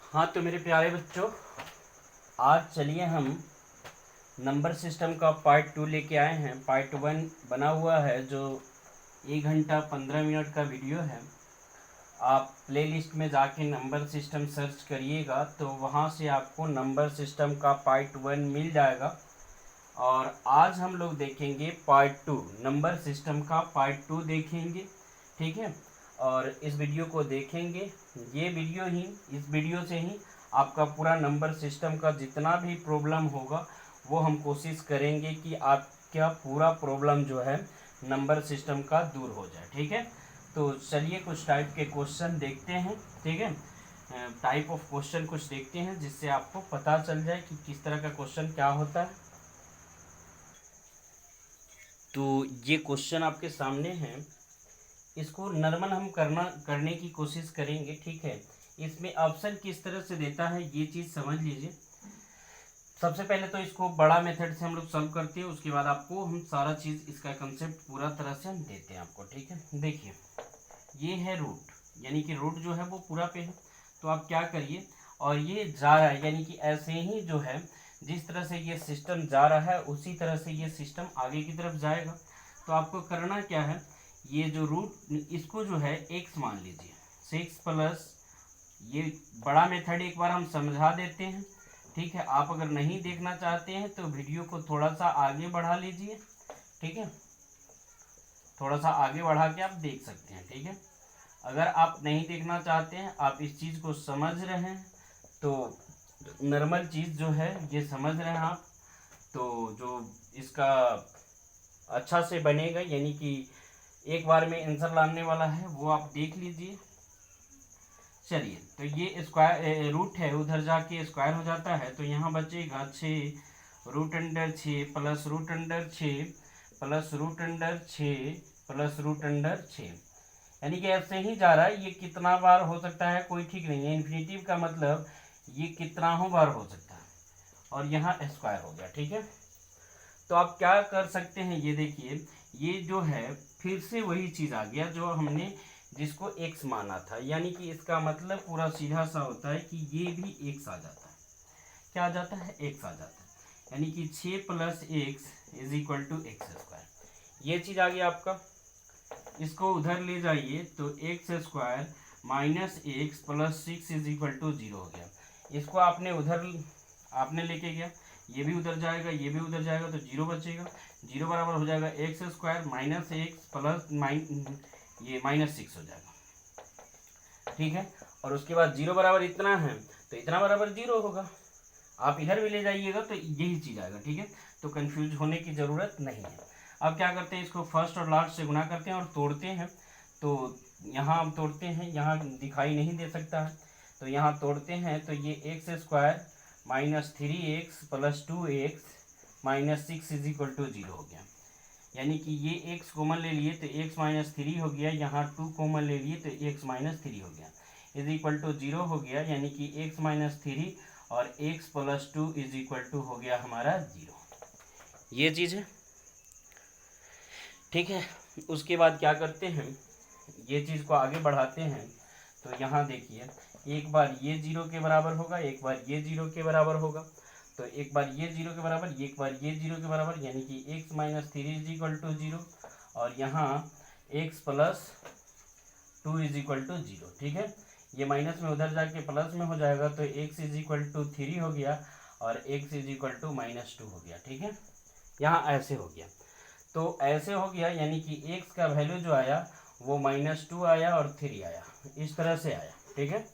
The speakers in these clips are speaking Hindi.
हाँ तो मेरे प्यारे बच्चों, आज चलिए हम नंबर सिस्टम का पार्ट 2 लेके आए हैं। पार्ट 1 बना हुआ है जो 1 घंटा 15 मिनट का वीडियो है। आप प्लेलिस्ट में जाके नंबर सिस्टम सर्च करिएगा तो वहाँ से आपको नंबर सिस्टम का पार्ट 1 मिल जाएगा। और आज हम लोग देखेंगे पार्ट 2, नंबर सिस्टम का पार्ट 2 देखेंगे, ठीक है। और इस वीडियो को देखेंगे, इस वीडियो से ही आपका पूरा नंबर सिस्टम का जितना भी प्रॉब्लम होगा वो हम कोशिश करेंगे कि आपका पूरा प्रॉब्लम जो है नंबर सिस्टम का दूर हो जाए, ठीक है। तो चलिए कुछ टाइप के क्वेश्चन देखते हैं, ठीक है। टाइप ऑफ क्वेश्चन कुछ देखते हैं जिससे आपको पता चल जाए कि किस तरह का क्वेश्चन क्या होता है। तो ये क्वेश्चन आपके सामने है, इसको नॉर्मल हम करने की कोशिश करेंगे, ठीक है। इसमें ऑप्शन किस तरह से देता है ये चीज़ समझ लीजिए। सबसे पहले तो इसको बड़ा मेथड से हम लोग सॉल्व करते हैं, उसके बाद आपको हम सारा चीज़ इसका कंसेप्ट पूरा तरह से हम देते हैं आपको, ठीक है। देखिए ये है रूट, यानी कि रूट जो है वो पूरा पे है। तो आप क्या करिए, और ये जा रहा है यानी कि ऐसे ही जो है जिस तरह से ये सिस्टम जा रहा है उसी तरह से ये सिस्टम आगे की तरफ जाएगा। तो आपको करना क्या है, ये जो रूट इसको जो है एक्स मान लीजिए, 6 प्लस ये बड़ा मेथड एक बार हम समझा देते हैं, ठीक है। आप अगर नहीं देखना चाहते हैं तो वीडियो को थोड़ा सा आगे बढ़ा लीजिए, ठीक है। थोड़ा सा आगे बढ़ा के आप देख सकते हैं, ठीक है। अगर आप नहीं देखना चाहते हैं, आप इस चीज़ को समझ रहे हैं तो नॉर्मल चीज़ जो है ये समझ रहे हैं आप, तो जो इसका अच्छा से बनेगा यानी कि एक बार में आंसर लाने वाला है वो आप देख लीजिए। चलिए तो ये स्क्वायर रूट है, उधर जाके स्क्वायर हो जाता है तो यहाँ बचेगा 6√6 प्लस √6 प्लस √6 प्लस √6, यानी कि ऐसे ही जा रहा है। ये कितना बार हो सकता है कोई ठीक नहीं है, इन्फिनिटिव का मतलब ये कितनाहों बार हो सकता है। और यहाँ स्क्वायर हो गया, ठीक है। तो आप क्या कर सकते हैं, ये देखिए ये जो है फिर से वही चीज़ आ गया जो हमने जिसको x माना था, यानी कि इसका मतलब पूरा सीधा सा होता है कि ये भी x आ जाता है। क्या आ जाता है, x आ जाता है, यानी कि 6 plus x is equal to x²। ये चीज़ आ गया आपका। इसको उधर ले जाइए तो x² minus x plus 6 is equal to 0 हो गया। इसको आपने लेके गया, ये भी उधर जाएगा, ये भी उधर जाएगा तो 0 बचेगा। 0 बराबर हो जाएगा x² माइनस एक्स प्लस ये -6 हो जाएगा, ठीक है। और उसके बाद 0 बराबर इतना है तो इतना बराबर 0 होगा। आप इधर भी ले जाइएगा तो यही चीज़ आएगा, ठीक है। तो कंफ्यूज होने की ज़रूरत नहीं है। अब क्या करते हैं, इसको फर्स्ट और लास्ट से गुना करते हैं और तोड़ते हैं। तो यहाँ हम तोड़ते हैं, यहाँ दिखाई नहीं दे सकता है तो यहाँ तोड़ते हैं तो ये x² minus 3x plus 2x minus 6 is equal to 0 हो गया। यानी कि ये x कॉमन ले लिए तो x माइनस 3 हो गया, यहाँ 2 कॉमन ले लिए तो x माइनस 3 हो गया, इज इक्वल टू 0 हो गया। यानी कि x माइनस 3 और x plus 2 is equal to हो गया हमारा 0। ये चीज़ है, ठीक है। उसके बाद क्या करते हैं, ये चीज़ को आगे बढ़ाते हैं तो यहाँ देखिए एक बार ये 0 के बराबर होगा, एक बार ये 0 के बराबर होगा। तो एक बार ये 0 के बराबर, एक बार ये 0 के बराबर, यानी कि x minus 3 is equal to 0 और यहाँ x plus 2 is equal to 0, ठीक है। ये माइनस में उधर जाके प्लस में हो जाएगा तो x इज इक्वल टू 3 हो गया और x इज इक्वल टू -2 हो गया, ठीक है। यहाँ ऐसे हो गया, तो ऐसे हो गया यानी कि x का वैल्यू जो आया वो -2 आया और 3 आया, इस तरह से आया, ठीक है।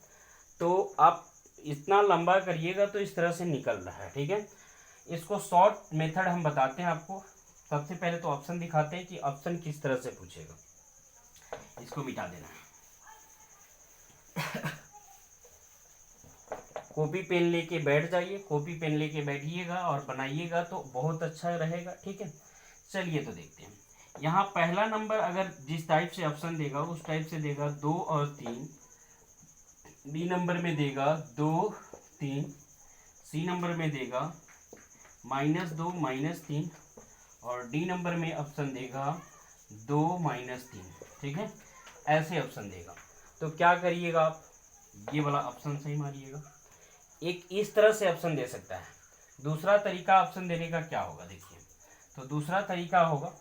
तो आप इतना लंबा करिएगा तो इस तरह से निकल रहा है, ठीक है। इसको शॉर्ट मेथड हम बताते हैं आपको। सबसे पहले तो ऑप्शन दिखाते हैं कि ऑप्शन किस तरह से पूछेगा। इसको मिटा देना है। कॉपी पेन लेके बैठ जाइए, कॉपी पेन लेके बैठिएगा और बनाइएगा तो बहुत अच्छा रहेगा, ठीक है। चलिए तो देखते हैं। यहाँ पहला नंबर अगर जिस टाइप से ऑप्शन देगा उस टाइप से देगा 2 और 3, बी नंबर में देगा 2 3, सी नंबर में देगा -2 -3 और डी नंबर में ऑप्शन देगा 2 -3, ठीक है। ऐसे ऑप्शन देगा तो क्या करिएगा आप, ये वाला ऑप्शन सही मारिएगा। एक इस तरह से ऑप्शन दे सकता है। दूसरा तरीका ऑप्शन देने का क्या होगा, देखिए। तो दूसरा तरीका होगा,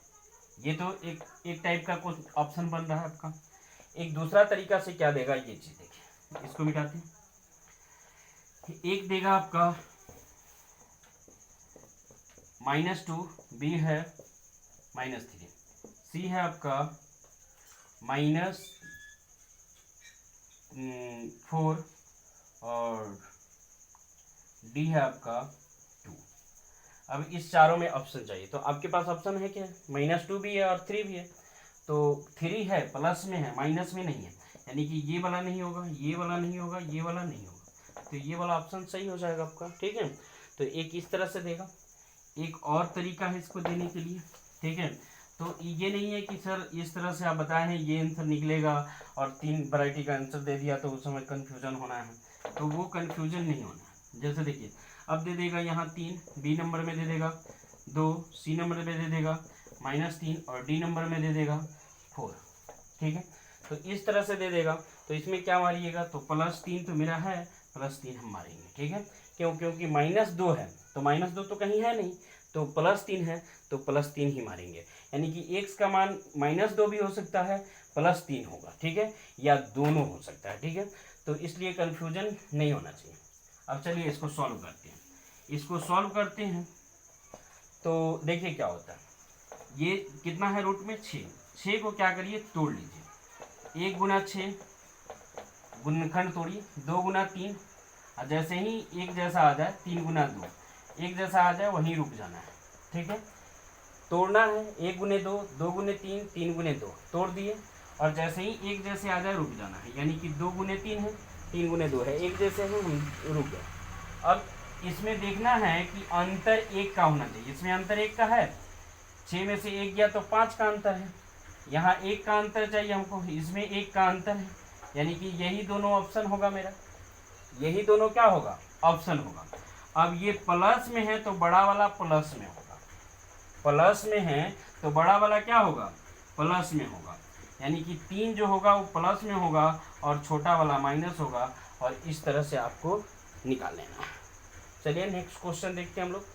ये तो एक टाइप का कुछ ऑप्शन बन रहा है आपका। एक दूसरा तरीका से क्या देगा ये चीज, देखिए इसको मिटाते हैं। एक देगा आपका -2, बी है -3, सी है आपका -4 और डी है आपका 2। अब इस चारों में ऑप्शन चाहिए, तो आपके पास ऑप्शन है क्या, -2 भी है और 3 भी है। तो 3 है प्लस में है, माइनस में नहीं है, यानी कि ये वाला नहीं होगा, ये वाला नहीं होगा, ये वाला नहीं होगा, तो ये वाला ऑप्शन सही हो जाएगा आपका, ठीक है। तो एक इस तरह से देगा। एक और तरीका है इसको देने के लिए, ठीक है। तो ये नहीं है कि सर इस तरह से आप बताए हैं ये आंसर निकलेगा और 3 वैरायटी का आंसर दे दिया तो उस समय कन्फ्यूजन होना है, तो वो कन्फ्यूजन नहीं होना है। जैसे देखिए अब दे देगा यहाँ 3, बी नंबर में दे देगा 2, सी नंबर में दे देगा -3 और डी नंबर में दे देगा 4, ठीक है। तो इस तरह से दे देगा, तो इसमें क्या मारिएगा, तो +3 तो मेरा है, +3 हम मारेंगे, ठीक है। क्योंकि -2 है, तो -2 तो कहीं है नहीं, तो +3 है तो +3 ही मारेंगे, यानी कि x का मान -2 भी हो सकता है, +3 होगा, ठीक है, या दोनों हो सकता है, ठीक है। तो इसलिए कन्फ्यूजन नहीं होना चाहिए। अब चलिए इसको सॉल्व करते हैं। इसको सॉल्व करते हैं तो देखिए क्या होता है। ये कितना है रूट में 6, 6 को क्या करिए तोड़ लीजिए। 1 × 6 गुणनखंड तोड़िए, 2 × 3, और जैसे ही एक जैसा आ जाए 3 × 2 एक जैसा आ जाए वहीं रुक जाना है, ठीक है। तोड़ना है 1 × 2, 2 × 3, 3 × 2 तोड़ दिए, और जैसे ही एक जैसे आ जाए रुक जाना है, यानी कि 2 × 3 है, 3 × 2 है, एक जैसे है हम रुक गए। अब इसमें देखना है कि अंतर 1 का होना चाहिए, इसमें अंतर 1 का है, 6 में से 1 गया तो 5 का अंतर है, यहाँ 1 का अंतर चाहिए हमको, इसमें 1 का अंतर है, यानी कि यही दोनों ऑप्शन होगा मेरा, यही दोनों क्या होगा ऑप्शन होगा। अब ये प्लस में है तो बड़ा वाला प्लस में होगा, प्लस में है तो बड़ा वाला क्या होगा प्लस में होगा, यानी कि 3 जो होगा वो प्लस में होगा और छोटा वाला माइनस होगा, और इस तरह से आपको निकाल लेना है। चलिए नेक्स्ट क्वेश्चन देखते हैं हम लोग।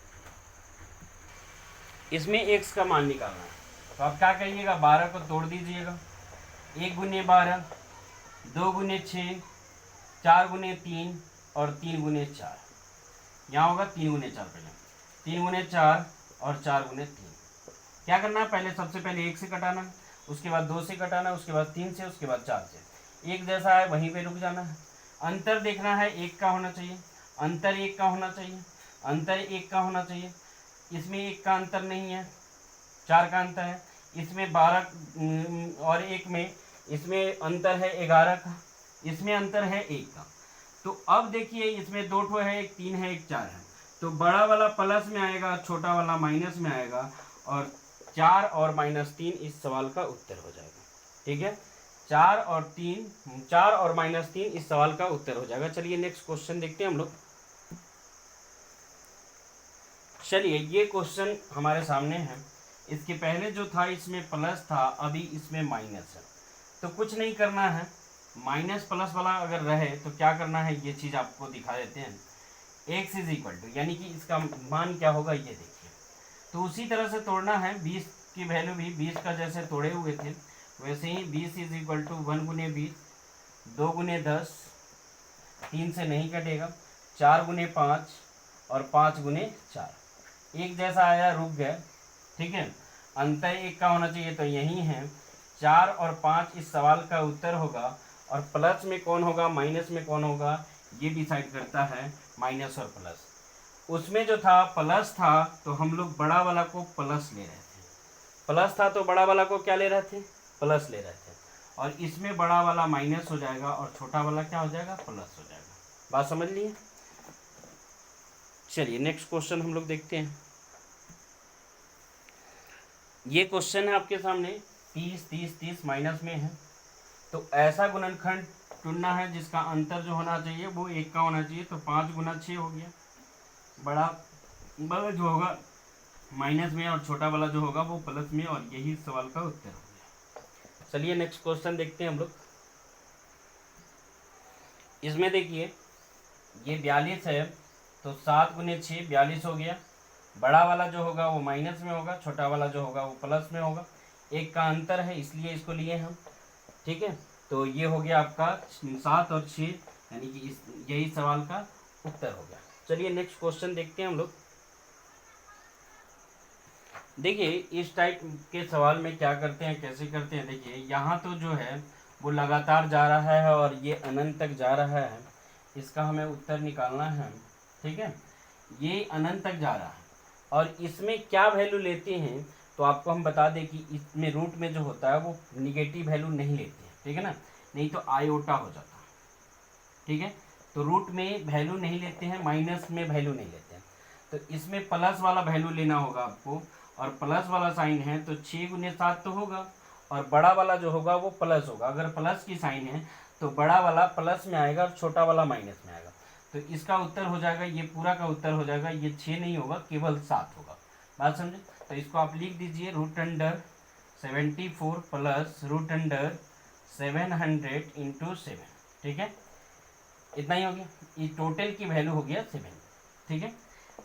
इसमें x का मान निकालना है, तो आप क्या करिएगा 12 को तोड़ दीजिएगा, 1 × 12, 2 × 6, 4 × 3 और 3 × 4, यहाँ होगा 3 × 4, पहले 3 × 4 और 4 × 3। क्या करना है, पहले सबसे पहले 1 से कटाना है, उसके बाद 2 से कटाना है, उसके बाद 3 से, उसके बाद 4 से, एक जैसा है वहीं पे रुक जाना है। अंतर देखना है 1 का होना चाहिए, अंतर 1 का होना चाहिए, अंतर 1 का होना चाहिए, इसमें 1 का अंतर नहीं है, 4 का अंतर है, इसमें 12 और 1 में इसमें अंतर है 11 का, इसमें अंतर है 1 का। तो अब देखिए इसमें 2 ठो है, एक 3 है, एक 4 है, तो बड़ा वाला प्लस में आएगा, छोटा वाला माइनस में आएगा, और 4 और -3 इस सवाल का उत्तर हो जाएगा, ठीक है। 4 और -3 इस सवाल का उत्तर हो जाएगा। चलिए नेक्स्ट क्वेश्चन देखते हैं हम लोग। चलिए ये क्वेश्चन हमारे सामने है, इसके पहले जो था इसमें प्लस था, अभी इसमें माइनस है, तो कुछ नहीं करना है, माइनस प्लस वाला अगर रहे तो क्या करना है ये चीज़ आपको दिखा देते हैं। x = यानी कि इसका मान क्या होगा ये देखिए, तो उसी तरह से तोड़ना है, 20 की वैल्यू भी 20 का जैसे तोड़े हुए थे वैसे ही 20 = 1 × 20, 2 × 10, 3 से नहीं कटेगा, 4 × 5 और 5 × 4, एक जैसा आया रुक गए, ठीक है। अंतर 1 का होना चाहिए तो यही है, 4 और 5 इस सवाल का उत्तर होगा, और प्लस में कौन होगा माइनस में कौन होगा ये डिसाइड करता है माइनस और प्लस। उसमें जो था प्लस था तो हम लोग बड़ा वाला को प्लस ले रहे थे, प्लस था तो बड़ा वाला को क्या ले रहे थे प्लस ले रहे थे, और इसमें बड़ा वाला माइनस हो जाएगा और छोटा वाला क्या हो जाएगा प्लस हो जाएगा। बात समझ लिए। चलिए नेक्स्ट क्वेश्चन हम लोग देखते हैं। ये क्वेश्चन है आपके सामने, 30 30 30 माइनस में है, तो ऐसा गुणनखंड चुनना है जिसका अंतर जो होना चाहिए वो 1 का होना चाहिए, तो 5 × 6 हो गया, बड़ा जो होगा माइनस में और छोटा वाला जो होगा वो प्लस में, और यही सवाल का उत्तर हो गया। चलिए नेक्स्ट क्वेश्चन देखते हैं हम लोग। इसमें देखिए ये 42 है, तो 7 गुने 6 42 हो गया। बड़ा वाला जो होगा वो माइनस में होगा, छोटा वाला जो होगा वो प्लस में होगा। एक का अंतर है इसलिए इसको लिए हम, ठीक है। तो ये हो गया आपका 7 और 6, यानी कि यही सवाल का उत्तर हो गया। चलिए नेक्स्ट क्वेश्चन देखते हैं हम लोग। देखिए इस टाइप के सवाल में क्या करते हैं, कैसे करते हैं। देखिए यहाँ तो जो है वो लगातार जा रहा है और ये अनंत तक जा रहा है, इसका हमें उत्तर निकालना है, ठीक है। ये अनंत तक जा रहा है और इसमें क्या वैल्यू लेते हैं, तो आपको हम बता दें कि इसमें रूट में जो होता है वो निगेटिव वैल्यू नहीं लेते हैं, ठीक है ना, नहीं तो आयोटा हो जाता है, ठीक है। तो रूट में वैल्यू नहीं लेते हैं, माइनस में वैल्यू नहीं लेते हैं, तो इसमें प्लस वाला वैल्यू लेना होगा आपको, और प्लस वाला साइन है तो 6 गुने 7 तो होगा, और बड़ा वाला जो होगा वो प्लस होगा। अगर प्लस की साइन है तो बड़ा वाला प्लस में आएगा और छोटा वाला माइनस में आएगा। तो इसका उत्तर हो जाएगा, ये पूरा का उत्तर हो जाएगा, ये 6 नहीं होगा, केवल 7 होगा। बात समझे। तो इसको आप लिख दीजिए √74 प्लस √700 इंटू 7, ठीक है। इतना ही हो गया, ये टोटल की वैल्यू हो गया 7, ठीक है।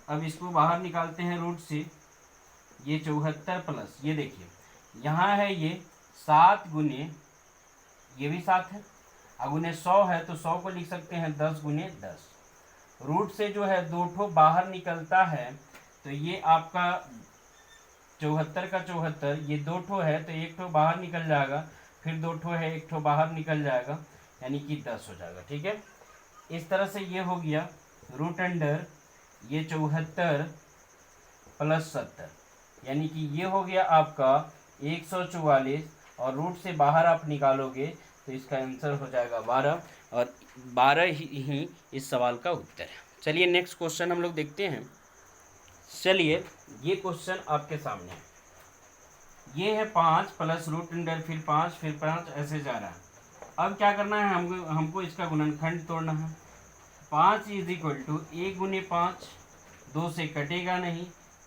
अब इसको बाहर निकालते हैं रूट से, ये 74 प्लस, ये देखिए यहाँ है ये 7 गुने, ये भी 7 है, गुने 100 है तो 100 को लिख सकते हैं 10 गुने 10। रूट से जो है 2 ठो बाहर निकलता है, तो ये आपका 74 का 74, ये 2 ठो है तो 1 ठो बाहर निकल जाएगा, फिर 2 ठो है 1 ठो बाहर निकल जाएगा, यानी कि 10 हो जाएगा, ठीक है। इस तरह से ये हो गया √, ये 74 प्लस 70, यानी कि ये हो गया आपका 144, और रूट से बाहर आप निकालोगे तो इसका आंसर हो जाएगा 12, और 12 ही इस सवाल का उत्तर है। चलिए नेक्स्ट क्वेश्चन हम लोग देखते हैं। चलिए ये क्वेश्चन आपके सामने है, ये है 5 प्लस √, फिर 5 फिर 5 ऐसे जा रहा है। अब क्या करना है हमको इसका गुणनखंड तोड़ना है। 5 = 1 गुने 5, 2 से कटेगा नहीं,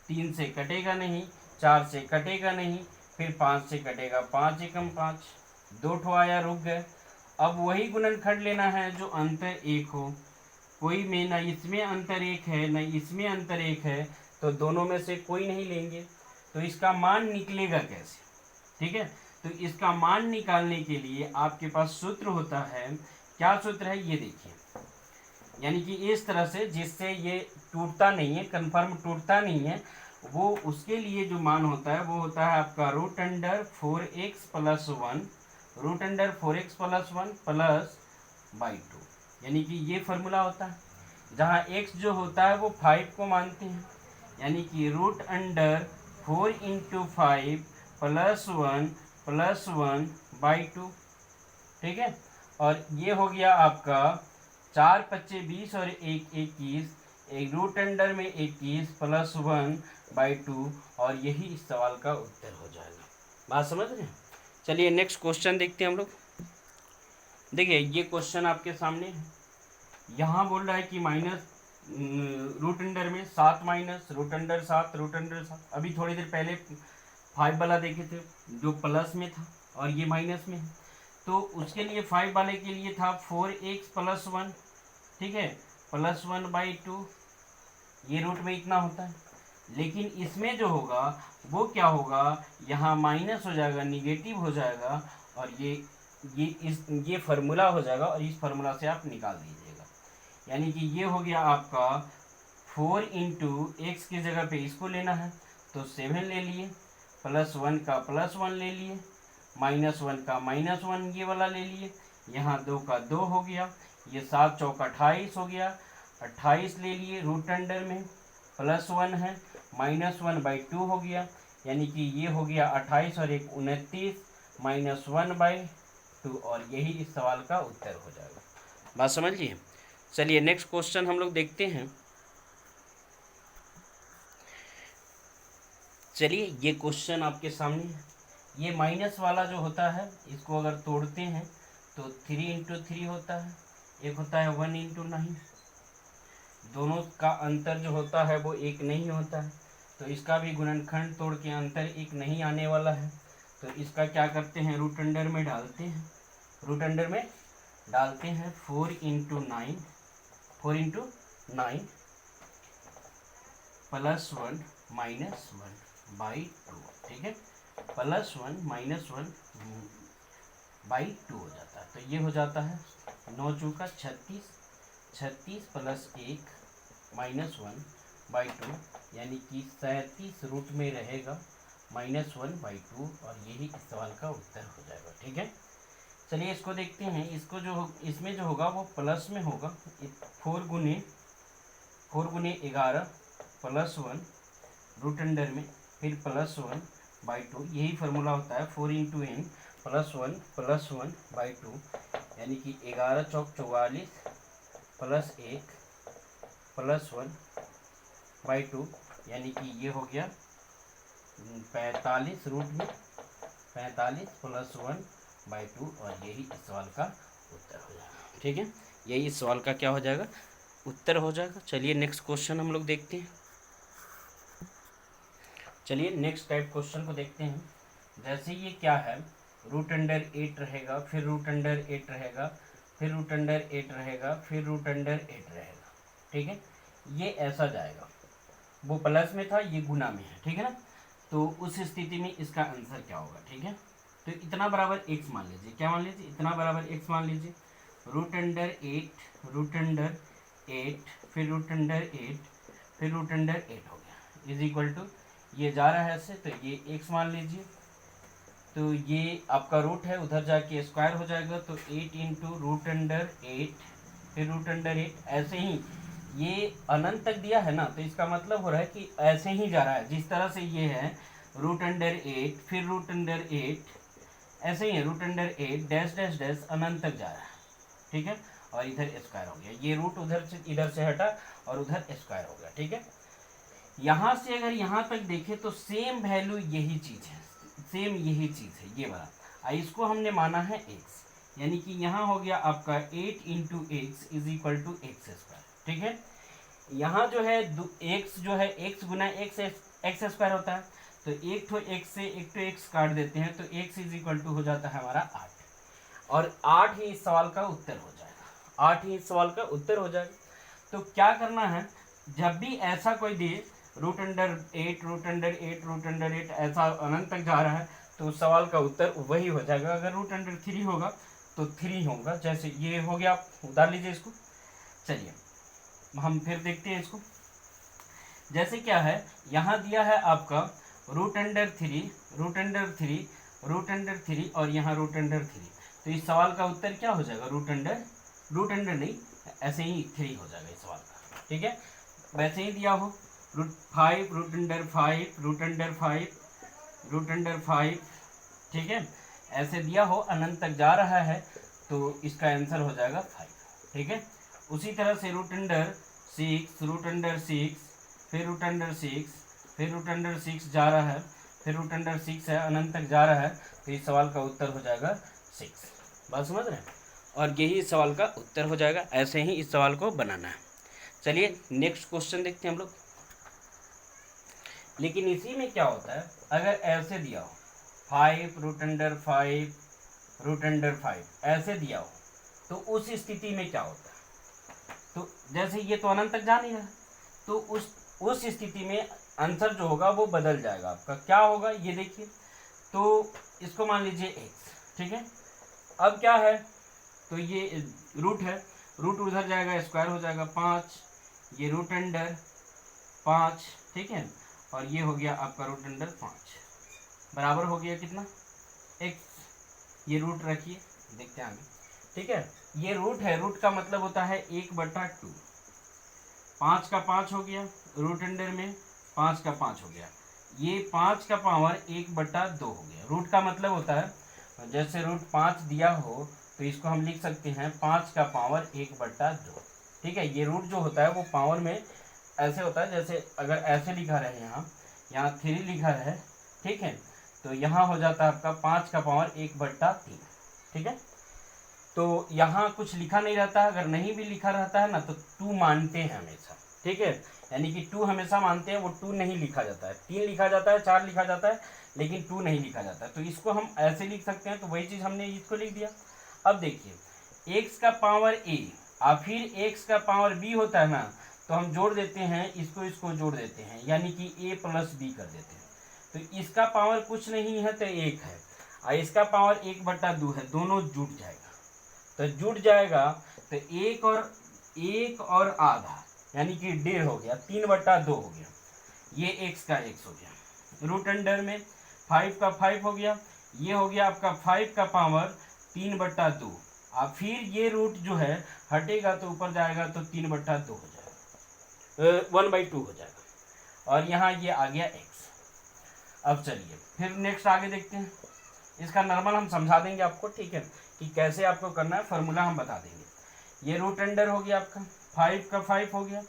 3 से कटेगा नहीं, 4 से कटेगा नहीं, फिर 5 से कटेगा, 5 एकम 5, 2 ठो आया, रुक गए। अब वही गुणनखंड लेना है जो अंतर 1 हो, कोई में ना इसमें अंतर 1 है ना इसमें अंतर 1 है, तो दोनों में से कोई नहीं लेंगे, तो इसका मान निकलेगा कैसे, ठीक है। तो इसका मान निकालने के लिए आपके पास सूत्र होता है, क्या सूत्र है ये देखिए, यानी कि इस तरह से जिससे ये टूटता नहीं है, कन्फर्म टूटता नहीं है, वो उसके लिए जो मान होता है वो होता है आपका √4x + 1, √4x + 1 प्लस बाई 2, यानी कि ये फार्मूला होता है, जहाँ x जो होता है वो 5 को मानते हैं, यानी कि √4 × 5 + 1 बाई 2, ठीक है। और ये हो गया आपका 4 × 5 = 20 और 1 = 21, एक √, में 21 प्लस 1 बाई 2, और यही इस सवाल का उत्तर हो जाएगा। बात समझ रहे हैं। चलिए नेक्स्ट क्वेश्चन देखते हैं हम लोग। देखिए ये क्वेश्चन आपके सामने है, यहाँ बोल रहा है कि माइनस √, में 7 माइनस √, 7 √7। अभी थोड़ी देर पहले 5 वाला देखे थे जो प्लस में था और ये माइनस में है, तो उसके लिए 5 वाले के लिए था 4x + 1, ठीक है, +1 बाई 2, ये रूट में इतना होता है। लेकिन इसमें जो होगा वो क्या होगा, यहाँ माइनस हो जाएगा, निगेटिव हो जाएगा, और ये फार्मूला हो जाएगा, और इस फार्मूला से आप निकाल दीजिएगा, यानी कि ये हो गया आपका 4 × x की जगह पे इसको लेना है तो 7 ले लिए, +1 का +1 ले लिए, -1 का -1 ये वाला ले लिए, यहाँ 2 का 2 हो गया, ये 7 चौक 28 हो गया, 28 ले लिए, √, में +1 है, -1 बाई 2 हो गया, यानी कि ये हो गया 28 और 1 29, -1 बाई 2, और यही इस सवाल का उत्तर हो जाएगा। बात समझिए। चलिए नेक्स्ट क्वेश्चन हम लोग देखते हैं। चलिए ये क्वेश्चन आपके सामने है, ये माइनस वाला जो होता है इसको अगर तोड़ते हैं तो 3 × 3 होता है, एक होता है 1 × 9, दोनों का अंतर जो होता है वो 1 नहीं होता है, तो इसका भी गुणनखंड तोड़ के अंतर 1 नहीं आने वाला है, तो इसका क्या करते हैं, √, में डालते हैं, √, में डालते हैं 4 × 9, 4 इंटू 9 प्लस 1 माइनस 1 बाई 2, ठीक है, प्लस 1 माइनस 1 बाई 2 हो जाता है। तो ये हो जाता है 9 चौका 36, 36 प्लस 1 माइनस 1 बाई 2, यानी कि 37 रूट में रहेगा माइनस 1 बाई 2, और यही इस सवाल का उत्तर हो जाएगा, ठीक है। चलिए इसको देखते हैं। इसको जो इसमें जो होगा वो प्लस में होगा, 4 गुने 11 प्लस 1 रूट अंडर में, फिर प्लस 1 बाई 2, यही फार्मूला होता है 4 इंटू n प्लस 1 बाई 2, यानी कि 11 चौक 44 प्लस 1 प्लस 1 बाई 2, यानी कि ये हो गया 45 रूट में 45 प्लस 1 बाई 2, और यही इस सवाल का उत्तर हो जाएगा, ठीक है। यही इस सवाल का क्या हो जाएगा, उत्तर हो जाएगा। चलिए नेक्स्ट क्वेश्चन हम लोग देखते हैं। चलिए नेक्स्ट टाइप क्वेश्चन को देखते हैं। जैसे ये क्या है, रूट अंडर 8 रहेगा, फिर रूट अंडर 8 रहेगा, फिर रूट अंडर 8 रहेगा, फिर रूट अंडर 8 रहेगा, ठीक है। ये ऐसा जाएगा, वो प्लस में था, ये गुना में है, ठीक है ना। तो उस स्थिति में इसका आंसर क्या होगा, ठीक है। तो इतना बराबर x मान लीजिए, क्या मान लीजिए, इतना बराबर x मान लीजिए, रूट अंडर 8 रूट अंडर 8 फिर रूट अंडर 8 फिर रूट अंडर 8 हो गया, इज इक्वल टू ये जा रहा है ऐसे, तो ये x मान लीजिए। तो ये आपका रूट है, उधर जाके स्क्वायर हो जाएगा, तो 8 इंटू रूट अंडर 8 फिर रूट अंडर 8, ऐसे ही ये अनंत तक दिया है ना, तो इसका मतलब हो रहा है कि ऐसे ही जा रहा है, जिस तरह से ये है रूट अंडर 8 फिर रूट अंडर 8, ऐसे ही है root under 8 dash dash dash अनंत तक जा रहा है, ठीक है। और इधर स्क्वायर हो गया, ये रूट उधर से इधर से हटा और उधर स्क्वायर हो गया, ठीक है। यहाँ से अगर यहाँ तक देखें तो सेम वैल्यू यही चीज़ है, सेम यही चीज़ है ये वाला, इसको हमने माना है x, यानी कि यहाँ हो गया आपका 8 into x is equal to x square, ठीक है। यहाँ जो है x जो है x गुना एक्स स्क्वायर होता है, तो एक तो x से एक तो x काट देते हैं, तो x इज इक्वल टू हो जाता है हमारा 8, और 8 ही इस सवाल का उत्तर हो जाएगा, 8 ही इस सवाल का उत्तर हो जाएगा। तो क्या करना है, जब भी ऐसा कोई दे root under 8 root under 8 root under 8 ऐसा अनंत तक जा रहा है, तो उस सवाल का उत्तर वही हो जाएगा। अगर रूट अंडर 3 होगा तो 3 होगा, जैसे ये हो गया, आप उतार लीजिए इसको। चलिए हम फिर देखते हैं इसको। जैसे क्या है, यहाँ दिया है आपका root under 3 root under 3 root under 3 और यहाँ रूट अंडर 3, तो इस सवाल का उत्तर क्या हो जाएगा, रूट अंडर नहीं, ऐसे ही 3 हो जाएगा इस सवाल का, ठीक है। वैसे ही दिया हो root 5 root under 5 root under 5 root under 5, ठीक है, ऐसे दिया हो अनंत तक जा रहा है, तो इसका आंसर हो जाएगा 5, ठीक है। उसी तरह से रूट अंडर 6 रूट अंडर 6 फिर रूट अंडर 6 फिर रूट अंडर 6 जा रहा है, फिर रूट अंडर 6 है, अनंत तक जा रहा है, तो इस सवाल का उत्तर हो जाएगा 6। बात समझ रहे हैं, और यही इस सवाल का उत्तर हो जाएगा। ऐसे ही इस सवाल को बनाना है। चलिए नेक्स्ट क्वेश्चन देखते हैं हम लोग। लेकिन इसी में क्या होता है, अगर ऐसे दिया हो 5 रूट अंडर 5 रूट अंडर 5 ऐसे दिया हो, तो उस स्थिति में क्या होता है, तो जैसे ये तो अनंत तक जा नहीं रहा, तो उस स्थिति में आंसर जो होगा वो बदल जाएगा आपका। क्या होगा ये देखिए, तो इसको मान लीजिए x, ठीक है। अब क्या है, तो ये रूट है, रूट उधर जाएगा स्क्वायर हो जाएगा 5, ये रूट अंडर 5, ठीक है, और ये हो गया आपका रूट अंडर 5 बराबर हो गया कितना, x। ये रूट रखिए, देखते हैं आगे, ठीक है। ये रूट है, रूट का मतलब होता है 1/2, 5 का 5 हो गया, रूट अंडर में 5 का 5 हो गया, ये 5 का पावर 1/2 हो गया। रूट का मतलब होता है, जैसे रूट 5 दिया हो तो इसको हम लिख सकते हैं 5 का पावर 1/2, ठीक है। ये रूट जो होता है वो पावर में ऐसे होता है, जैसे अगर ऐसे लिखा रहे यहाँ 3 लिखा है, ठीक है, तो यहाँ हो जाता है आपका 5 का पावर 1/3, ठीक है। तो यहाँ कुछ लिखा नहीं रहता है, अगर नहीं भी लिखा रहता है ना तो 2 मानते हैं हमेशा, ठीक है, यानी कि 2 हमेशा मानते हैं, वो 2 नहीं लिखा जाता है, 3 लिखा जाता है, 4 लिखा जाता है, लेकिन 2 नहीं लिखा जाता है। तो इसको हम ऐसे लिख सकते हैं, तो वही चीज़ हमने इसको लिख दिया। अब देखिए x का पावर a और फिर x का पावर b होता है ना, तो हम जोड़ देते हैं, इसको जोड़ देते हैं, यानी कि a प्लस बी कर देते हैं। तो इसका पावर कुछ नहीं है तो 1 है, और इसका पावर 1/2 है, दोनों जुट जाएगा। तो जुट जाएगा तो 1 और आधा यानी कि 1.5 हो गया, 3/2 हो गया, ये x का x हो गया। रूट अंडर में 5 का 5 हो गया, ये हो गया आपका 5 का पावर 3/2, और फिर ये रूट जो है हटेगा तो ऊपर जाएगा तो 3/2 हो जाएगा, 1/2 हो जाएगा, और यहाँ ये आ गया x। अब चलिए फिर नेक्स्ट आगे देखते हैं। इसका नॉर्मल हम समझा देंगे आपको, ठीक है, कि कैसे आपको करना है, फार्मूला हम बता देंगे। ये रूट अंडर हो गया आपका, 5 का 5 हो गया,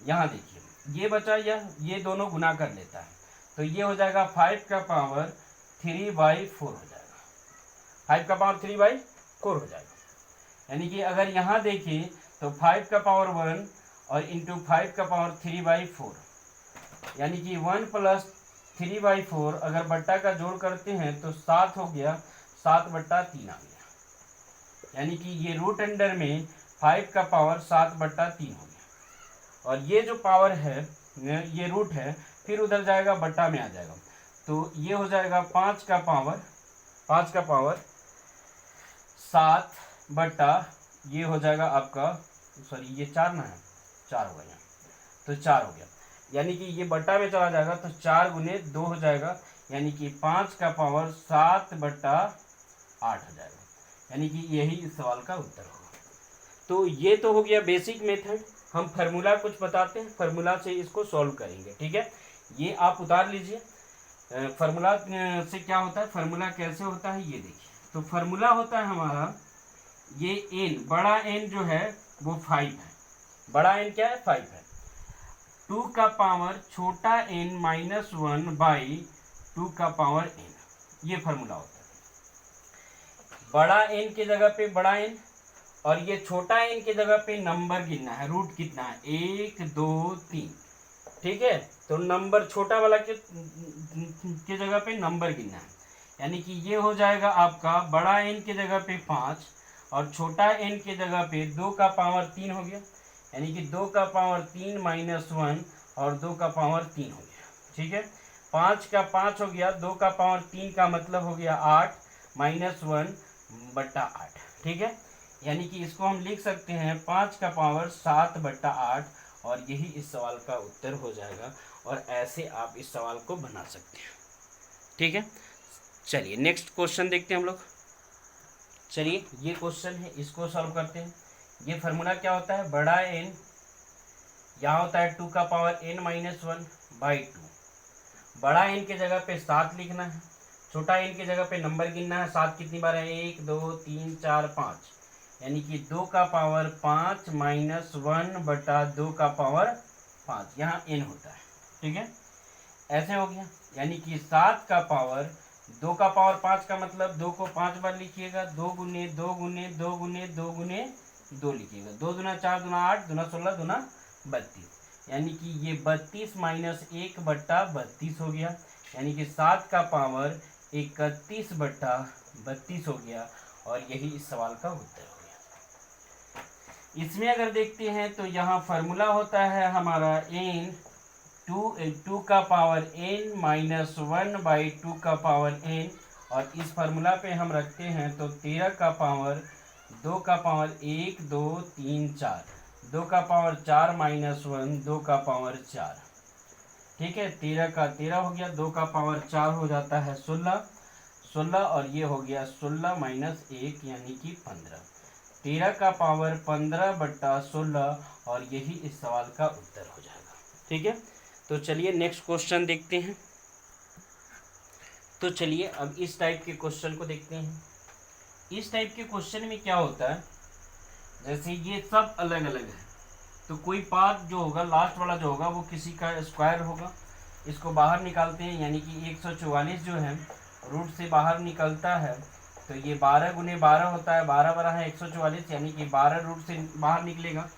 यहाँ देखिए ये बचा, ये दोनों गुना कर लेता है, तो ये हो जाएगा 5 का पावर 3/4 हो जाएगा, 5 का पावर 3/4 हो जाएगा। यानी कि अगर यहाँ देखिए तो 5 का पावर 1 और इंटू 5 का पावर 3/4, यानी कि 1 प्लस 3/4 अगर बट्टा का जोड़ करते हैं तो 7 हो गया, 7/3 आ गया, यानी कि ये रूट अंडर में 5 का पावर 7/3 हो गया। और ये जो पावर है, ये रूट है, फिर उधर जाएगा बट्टा में आ जाएगा, तो ये हो जाएगा 5 का पावर 7 बट्टा, ये हो जाएगा आपका, सॉरी ये 4 ना है, 4 हो गया, तो 4 हो गया, यानी कि ये बट्टा में चला जाएगा तो 4 गुने 2 हो जाएगा, यानी कि 5 का पावर 7/8 हो जाएगा, यानी कि यही इस सवाल का उत्तर होगा। तो ये तो हो गया बेसिक मेथड। हम फार्मूला कुछ बताते हैं, फार्मूला से इसको सॉल्व करेंगे, ठीक है। ये आप उतार लीजिए, फार्मूला से क्या होता है, फार्मूला कैसे होता है ये देखिए। तो फार्मूला होता है हमारा, ये n, बड़ा n जो है वो 5 है, बड़ा n क्या है, 5 है, 2 का पावर छोटा n माइनस 1/2 का पावर n, ये फार्मूला होता है। बड़ा n की जगह पे बड़ा n, और ये छोटा n की जगह पे नंबर गिनना है, रूट कितना है, 1 2 3, ठीक है। तो नंबर छोटा वाला के जगह पे नंबर गिनना है, यानी कि ये हो जाएगा आपका बड़ा n की जगह पे 5 और छोटा n की जगह पे 2 का पावर 3 हो गया, यानी कि 2 का पावर 3 माइनस 1 और 2 का पावर 3 हो गया, ठीक है। 5 का 5 हो गया, 2 का पावर 3 का मतलब हो गया 8 माइनस 1/8, ठीक है। यानी कि इसको हम लिख सकते हैं 5 का पावर 7/8, और यही इस सवाल का उत्तर हो जाएगा। और ऐसे आप इस सवाल को बना सकते हैं, ठीक है। चलिए नेक्स्ट क्वेश्चन देखते हैं हम लोग। चलिए ये क्वेश्चन है, इसको सॉल्व करते हैं। ये फार्मूला क्या होता है, बड़ा n, यहाँ होता है 2 का पावर n माइनस 1/2, बड़ा n की जगह पे 7 लिखना है, छोटा n की जगह पे नंबर गिनना है, 7 कितनी बार है, 1 2 3 4 5, यानी कि 2 का पावर 5 माइनस 1/2 का पावर 5, यहाँ n होता है, ठीक है। ऐसे हो गया, यानी कि 7 का पावर 2 का पावर 5 का मतलब 2 को 5 बार लिखिएगा, 2 गुने 2 गुने 2 गुने 2 गुने 2 लिखिएगा, 2 दूना 4 दूना 8 दूना 16 दूना 32, यानी कि ये 32 माइनस 1/32 हो गया, यानी कि 7 का पावर 31/32 हो गया, और यही इस सवाल का उत्तर हो गया। इसमें अगर देखते हैं तो यहाँ फार्मूला होता है हमारा n 2 का पावर n माइनस 1/2 का पावर n, और इस फार्मूला पे हम रखते हैं तो 13 का पावर 2 का पावर 1 2 3 4, 2 का पावर 4 माइनस 1 2 का पावर 4, ठीक है। 13 का 13 हो गया, 2 का पावर 4 हो जाता है 16, और ये हो गया 16 माइनस 1 यानी कि 15, 13 का पावर 15/16, और यही इस सवाल का उत्तर हो जाएगा, ठीक है। तो चलिए नेक्स्ट क्वेश्चन देखते हैं। तो चलिए अब इस टाइप के क्वेश्चन को देखते हैं। इस टाइप के क्वेश्चन में क्या होता है, जैसे ये सब अलग अलग है, तो कोई पार्ट जो होगा, लास्ट वाला जो होगा वो किसी का स्क्वायर होगा, इसको बाहर निकालते हैं, यानी कि 144 जो है रूट से बाहर निकलता है, तो ये 12 गुने 12 होता है, 12 12 है 144, यानी कि 12 रूट से बाहर निकलेगा,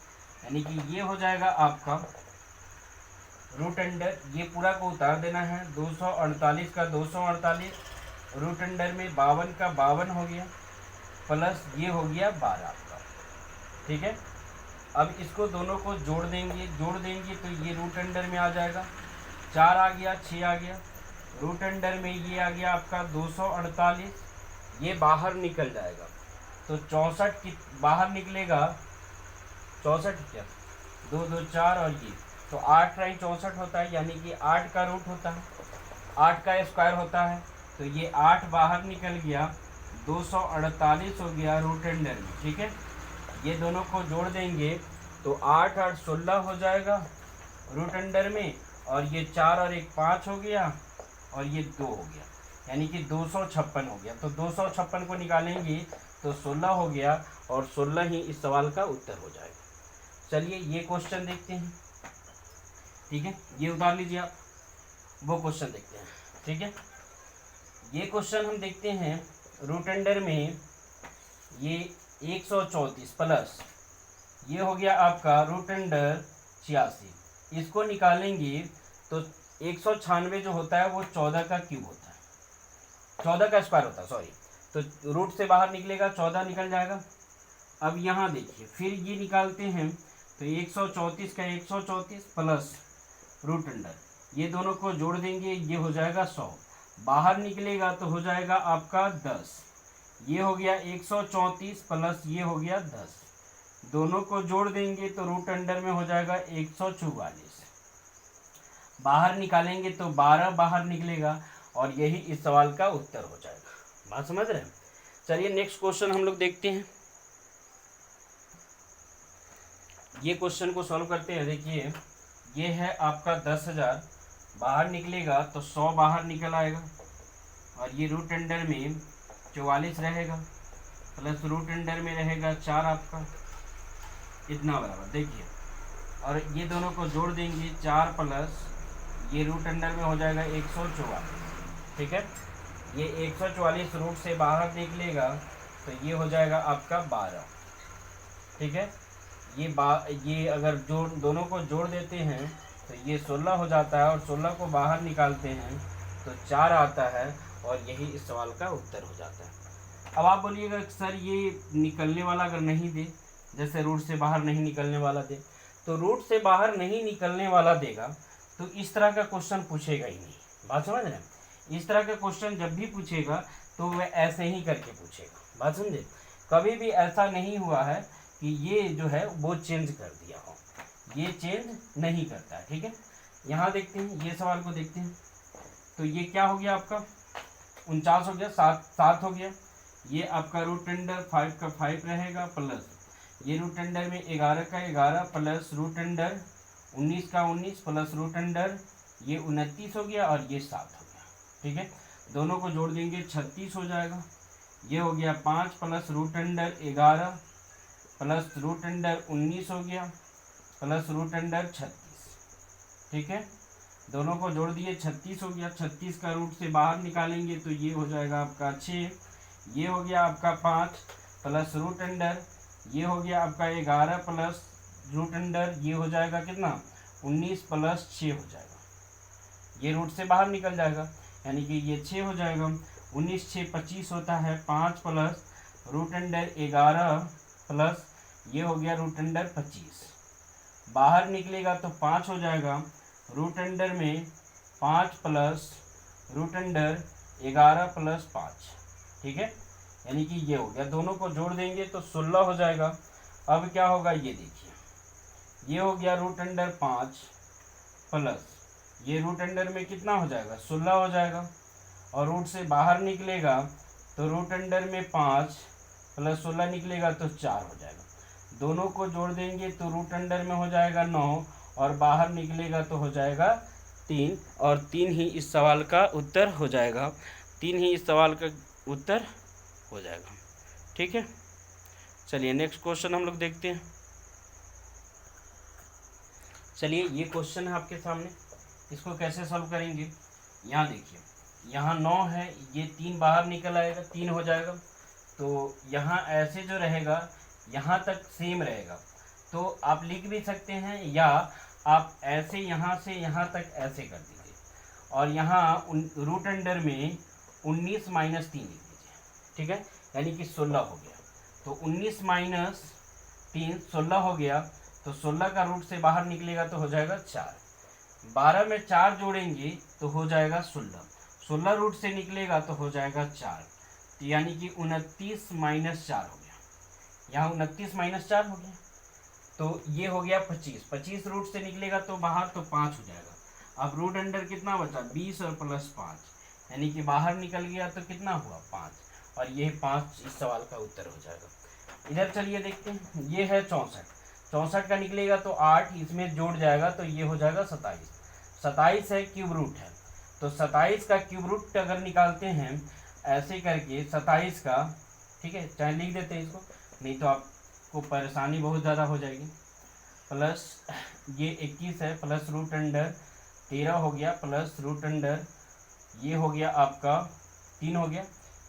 यानी कि ये हो जाएगा आपका रूट अंडर, ये पूरा को उतार देना है, 248 का 248, रूट अंडर में 52 का 52 हो गया, प्लस ये हो गया 12 आपका, ठीक है। अब इसको दोनों को जोड़ देंगे तो ये रूट अंडर में आ जाएगा, 4 आ गया, 6 आ गया, रूट अंडर में ये आ गया आपका 248, ये बाहर निकल जाएगा। तो 64 की बाहर निकलेगा, 64 क्या, 2 2 4 और ये, तो 8 राई 64 होता है, यानी कि 8 का रूट होता है, 8 का स्क्वायर होता है। तो ये 8 बाहर निकल गया, 248 हो गया रूट अंडर में। ठीक है, ये दोनों को जोड़ देंगे तो 8 8 16 हो जाएगा रूट अंडर में, और ये 4 और 1 5 हो गया, और ये 2 हो गया, यानी कि 256 हो गया। तो 256 को निकालेंगे तो 16 हो गया, और 16 ही इस सवाल का उत्तर हो जाएगा। चलिए ये क्वेश्चन देखते हैं। ठीक है, ये उतार लीजिए आप, वो क्वेश्चन देखते हैं। ठीक है, ये क्वेश्चन हम देखते हैं, रूट अंडर में ये 134 प्लस ये हो गया आपका रूट अंडर 86, इसको निकालेंगे तो 196 जो होता है वो 14 का क्यूब होता है, 14 का स्क्वायर होता है, सॉरी। तो रूट से बाहर निकलेगा, 14 निकल जाएगा। अब यहाँ देखिए, फिर ये निकालते हैं तो 134 का 134 प्लस रूट अंडर, ये दोनों को जोड़ देंगे, ये हो जाएगा 100, बाहर निकलेगा तो हो जाएगा आपका 10, ये हो गया 134 प्लस ये हो गया 10, दोनों को जोड़ देंगे तो रूट अंडर में हो जाएगा 144, बाहर निकालेंगे तो 12 बाहर निकलेगा, और यही इस सवाल का उत्तर हो जाएगा। बात समझ रहे हैं? चलिए नेक्स्ट क्वेश्चन हम लोग देखते हैं। ये क्वेश्चन को सॉल्व करते हैं। देखिए, ये है आपका 10,000, बाहर निकलेगा तो 100 बाहर निकल आएगा, और ये रूट अंडर में 44 रहेगा, प्लस रूट अंडर में रहेगा 4 आपका, इतना बराबर। देखिए, और ये दोनों को जोड़ देंगे, 4 प्लस ये रूट अंडर में हो जाएगा 144। ठीक है, ये 144 रूट से बाहर निकलेगा तो ये हो जाएगा आपका 12। ठीक है, ये अगर दोनों को जोड़ देते हैं तो ये 16 हो जाता है, और 16 को बाहर निकालते हैं तो 4 आता है, और यही इस सवाल का उत्तर हो जाता है। अब आप बोलिएगा सर ये निकलने वाला अगर नहीं दे, जैसे रूट से बाहर नहीं निकलने वाला दे, तो रूट से बाहर नहीं निकलने वाला देगा तो इस तरह का क्वेश्चन पूछेगा ही नहीं। बात समझ रहे हैं? इस तरह का क्वेश्चन जब भी पूछेगा तो वह ऐसे ही करके पूछेगा। बात समझे? कभी भी ऐसा नहीं हुआ है कि ये जो है वो चेंज कर दिया हो, ये चेंज नहीं करता है। ठीक है, यहाँ देखते हैं, ये सवाल को देखते हैं। तो ये क्या हो गया आपका, 49 हो गया, 7 हो गया, ये आपका रूट अंडर 5 का 5 रहेगा, प्लस ये रूट अंडर में 11 का 11, प्लस रूट अंडर 19 का 19, प्लस रूट अंडर ये 29 हो गया, और ये 7 हो गया। ठीक है, दोनों को जोड़ देंगे 36 हो जाएगा, ये हो गया 5 plus root under 11 plus root under 19 हो गया, प्लस रूट अंडर 36। ठीक है, दोनों को जोड़ दिए, 36 हो गया, 36 का रूट से बाहर निकालेंगे तो ये हो जाएगा आपका 6, ये हो गया आपका 5 प्लस रूट अंडर, ये हो गया आपका 11 प्लस रूट अंडर, ये हो जाएगा कितना, 19 प्लस 6 हो जाएगा, ये रूट से बाहर निकल जाएगा, यानी कि ये 6 हो जाएगा, 19 6 25 होता है, 5 प्लस रूट अंडर 11 प्लस ये हो गया रूट अंडर 25, बाहर निकलेगा तो 5 हो जाएगा, रूट अंडर में 5 प्लस रूट अंडर 11 प्लस 5। ठीक है, यानी कि ये हो गया, दोनों को जोड़ देंगे तो 16 हो जाएगा। अब क्या होगा, ये देखिए, ये हो गया रूट अंडर 5 प्लस ये रूट अंडर में कितना हो जाएगा, 16 हो जाएगा, और रूट से बाहर निकलेगा तो रूट अंडर में 5 प्लस 16 निकलेगा तो 4 हो जाएगा, दोनों को जोड़ देंगे तो रूट अंडर में हो जाएगा 9, और बाहर निकलेगा तो हो जाएगा 3, और 3 ही इस सवाल का उत्तर हो जाएगा, 3 ही इस सवाल का उत्तर हो जाएगा। ठीक है, चलिए नेक्स्ट क्वेश्चन हम लोग देखते हैं। चलिए ये क्वेश्चन है आपके सामने, इसको कैसे सॉल्व करेंगे। यहाँ देखिए, यहाँ 9 है, ये 3 बाहर निकल आएगा, 3 हो जाएगा, तो यहाँ ऐसे जो रहेगा यहाँ तक सेम रहेगा, तो आप लिख भी सकते हैं, या आप ऐसे यहाँ से यहाँ तक ऐसे कर दीजिए, और यहाँ रूट अंडर में 19 माइनस 3 लिख दीजिए। ठीक है, यानी कि 16 हो गया, तो 19 माइनस 3 16 हो गया, तो 16 का रूट से बाहर निकलेगा तो हो जाएगा 4। 12 में 4 जोड़ेंगे तो हो जाएगा 16। 16 रूट से निकलेगा तो हो जाएगा 4, तो यानी कि 29 माइनस 4 हो गया। यहाँ 29 माइनस 4 हो गया, तो ये हो गया 25। 25 रूट से निकलेगा तो बाहर तो 5 हो जाएगा। अब रूट अंडर कितना बचा, 20 और प्लस 5, यानी कि बाहर निकल गया तो कितना हुआ 5, और ये 5 इस सवाल का उत्तर हो जाएगा। इधर चलिए देखते हैं, ये है 64। 64 का निकलेगा तो 8 इसमें जोड़ जाएगा तो ये हो जाएगा 27। 27 है क्यूब रूट है, तो 27 का क्यूब रूट अगर निकालते हैं ऐसे करके 27 का, ठीक है, चाहे लिख देते हैं इसको, नहीं तो आपको परेशानी बहुत ज़्यादा हो जाएगी। प्लस ये 21 है, प्लस रूट अंडर 13 हो गया, प्लस रूट अंडर ये हो गया आपका 3 हो गया,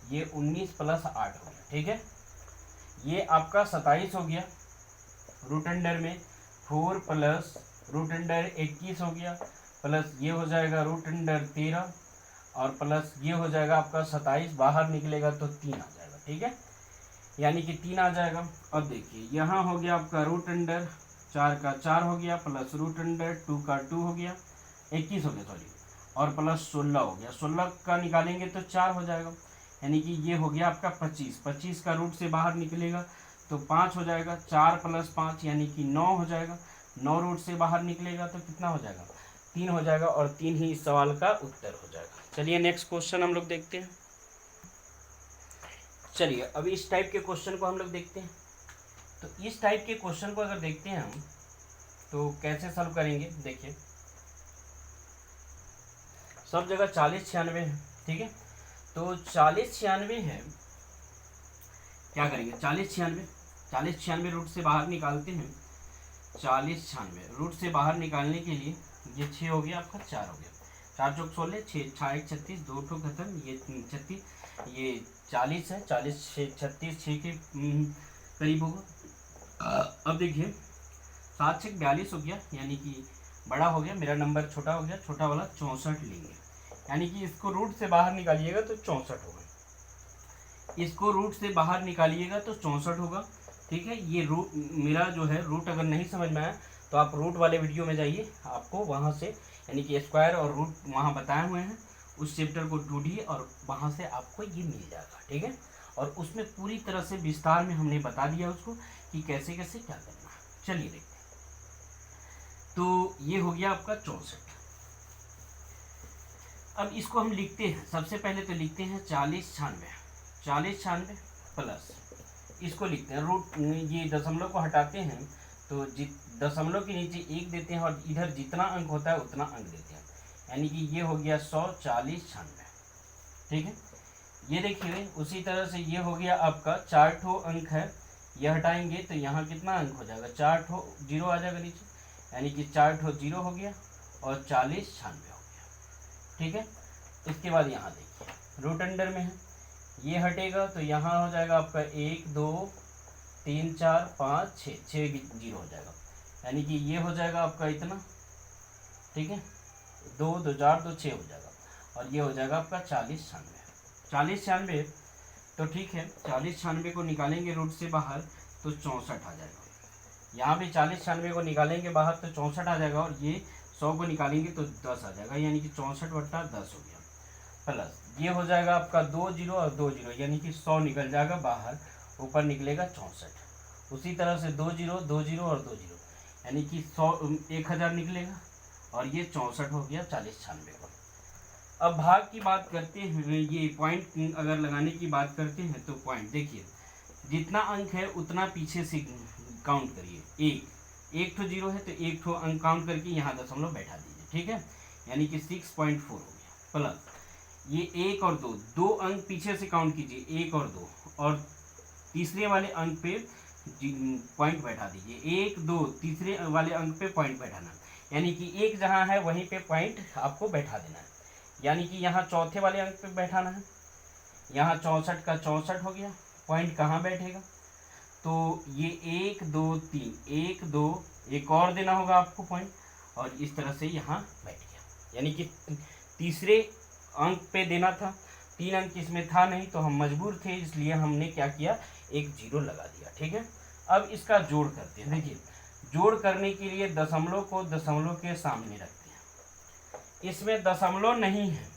ये 19 प्लस 8 हो गया, ठीक है। ये आपका 27 हो गया, रूट अंडर में 4 प्लस रूट अंडर 21 हो गया, प्लस ये हो जाएगा रूट अंडर 13, और प्लस ये हो जाएगा आपका 27, बाहर निकलेगा तो 3 आ जाएगा, ठीक है, यानी कि 3 आ जाएगा। अब देखिए यहाँ हो गया आपका रूट अंडर 4 का 4 हो गया, प्लस रूट अंडर 2 का 2 हो गया, 21 हो गया सॉरी, और प्लस 16 हो गया। 16 का निकालेंगे तो 4 हो जाएगा, यानी कि ये हो गया आपका 25। 25 का रूट से बाहर निकलेगा तो 5 हो जाएगा, 4 प्लस 5 यानी कि 9 हो जाएगा। 9 रूट से बाहर निकलेगा तो कितना हो जाएगा, 3 हो जाएगा, और 3 ही इस सवाल का उत्तर हो जाएगा। चलिए नेक्स्ट क्वेश्चन हम लोग देखते हैं। चलिए अभी इस टाइप के क्वेश्चन को हम लोग देखते हैं। तो इस टाइप के क्वेश्चन को अगर देखते हैं हम तो कैसे सॉल्व करेंगे, देखिए सब जगह 40 96 है, ठीक है, तो 40 96 है, क्या करेंगे 40 96 रूट से बाहर निकालते हैं। 40 96 रूट से बाहर निकालने के लिए ये 6 हो गया आपका, 4 हो गया, 4 चौक 16, 6 6 1 36, 2 ठो खत्म, ये 36, ये 40 है, 40 6 36 6 के करीब होगा। अब देखिए 7 6 42 हो गया, यानी कि बड़ा हो गया, मेरा नंबर छोटा हो गया, छोटा वाला 64 लेंगे, यानी कि इसको रूट से बाहर निकालिएगा तो 64 होगा, इसको रूट से बाहर निकालिएगा तो 64 होगा, ठीक है। ये रूट मेरा जो है रूट अगर नहीं समझ में आया तो आप रूट वाले वीडियो में जाइए, आपको वहाँ से यानी कि स्क्वायर और रूट वहाँ बताए हुए हैं, उस चैप्टर को ढूंढिए और वहाँ से आपको ये मिल जाएगा, ठीक है। और उसमें पूरी तरह से विस्तार में हमने बता दिया उसको कि कैसे कैसे क्या करना है। चलिए देखते हैं, तो ये हो गया आपका 64। अब इसको हम लिखते हैं, सबसे पहले तो लिखते हैं 40 96 प्लस, इसको लिखते हैं रूट, ये दशमलव को हटाते हैं तो दशमलव के नीचे 1 देते हैं और इधर जितना अंक होता है उतना अंक देते हैं, यानी कि ये हो गया 100 40 96, ठीक है। ये देखिए उसी तरह से ये हो गया आपका 4 ठो अंक है, ये हटाएंगे तो यहाँ कितना अंक हो जाएगा, 4 ठो जीरो आ जाएगा नीचे, यानी कि 4 ठो जीरो हो गया और 40 96 हो गया, ठीक है। इसके बाद यहाँ देखिए रूट अंडर में है, ये हटेगा तो यहाँ हो जाएगा आपका 1 2 3 4 5 6 6 जीरो हो जाएगा, यानी कि ये हो जाएगा आपका इतना, ठीक है, 2 2 4 2 6 हो जाएगा, और ये हो जाएगा आपका 40 96। 40 96 तो ठीक है, 40 96 को निकालेंगे रूट से बाहर तो 64 आ जाएगा, यहाँ भी 40 96 को निकालेंगे बाहर तो 64 आ जाएगा, और ये 100 को निकालेंगे तो 10 आ जाएगा, यानी कि 64/10 हो गया, प्लस ये हो जाएगा आपका 2 जीरो और 2 जीरो, यानी कि 100 निकल जाएगा बाहर, ऊपर निकलेगा 64। उसी तरह से 2 जीरो 2 जीरो और 2 जीरो, यानी कि 1000 निकलेगा, और ये 64 हो गया 40 96 को। अब भाग की बात करते हैं, ये पॉइंट अगर लगाने की बात करते हैं तो पॉइंट देखिए, जितना अंक है उतना पीछे से काउंट करिए, एक ठो जीरो है तो एक ठो अंक काउंट करके यहाँ दशमलव बैठा दीजिए, ठीक है, यानी कि 6.4 हो गया, प्लस ये 1 और 2 अंक पीछे से काउंट कीजिए, 1 और 2, और तीसरे वाले अंक पे पॉइंट बैठा दीजिए, 1 2 तीसरे वाले अंक पे पॉइंट बैठाना, यानी कि एक जहाँ है वहीं पे पॉइंट आपको बैठा देना है, यानी कि यहाँ चौथे वाले अंक पे बैठाना है, यहाँ 64 का 64 हो गया, पॉइंट कहाँ बैठेगा, तो ये 1 2 3 1 2 एक और देना होगा आपको पॉइंट, और इस तरह से यहाँ बैठ गया, यानी कि तीसरे अंक पे देना था, 3 अंक इसमें था नहीं तो हम मजबूर थे, इसलिए हमने क्या किया, एक जीरो लगा दिया, ठीक है। अब इसका जोड़ करते हैं, देखिए जोड़ करने के लिए दशमलव को दशमलव के सामने रखते हैं। इसमें दशमलव नहीं है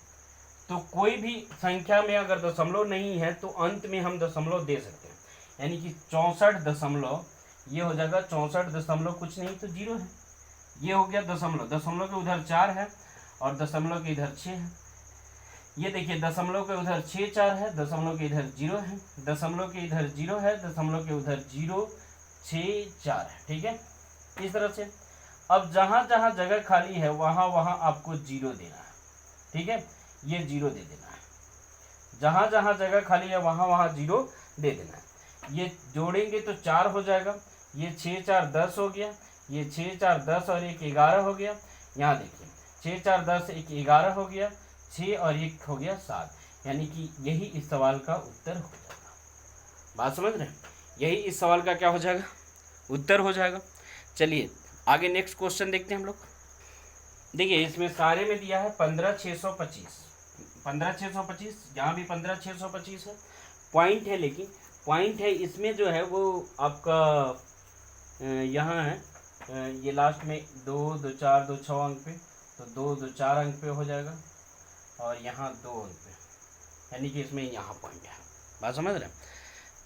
तो कोई भी संख्या में अगर दशमलव नहीं है तो अंत में हम दशमलव दे सकते हैं, यानी कि 64 दशमलव, ये हो जाएगा 64 दशमलव कुछ नहीं तो 0 है। ये हो गया दशमलव, दशमलव के उधर 4 है और दशमलव के इधर 6 है। ये देखिए दशमलव के उधर 6 4 है, दशमलव के इधर 0 है, दशमलव के इधर 0 है, दशमलव के उधर 0 6 4 है। ठीक है, इस तरह से। अब जहाँ जहाँ जगह खाली है वहाँ वहाँ आपको 0 देना है। ठीक है, ये 0 दे देना है। जहाँ जहाँ जगह खाली है वहाँ वहाँ 0 दे देना है। ये जोड़ेंगे तो 4 हो जाएगा, ये 6 4 10 हो गया, ये 6 4 10 और 1 11 हो गया। यहाँ देखिए 6 4 10 1 11 हो गया, 6 और 1 हो गया 7, यानी कि यही इस सवाल का उत्तर हो जाएगा। बात समझ रहे हैं, यही इस सवाल का क्या हो जाएगा, उत्तर हो जाएगा। चलिए आगे नेक्स्ट क्वेश्चन देखते हैं हम लोग। देखिए इसमें सारे में दिया है 15,625, 15,625, यहाँ भी 15,625 है। पॉइंट है, लेकिन पॉइंट है इसमें जो है वो आपका यहाँ है, ये लास्ट में 2 2 4 2 6 अंक पे, तो 2 2 4 अंक पे हो जाएगा और यहाँ 2 अंक पे, यानी कि इसमें यहाँ पॉइंट है। बात समझ रहे हैं,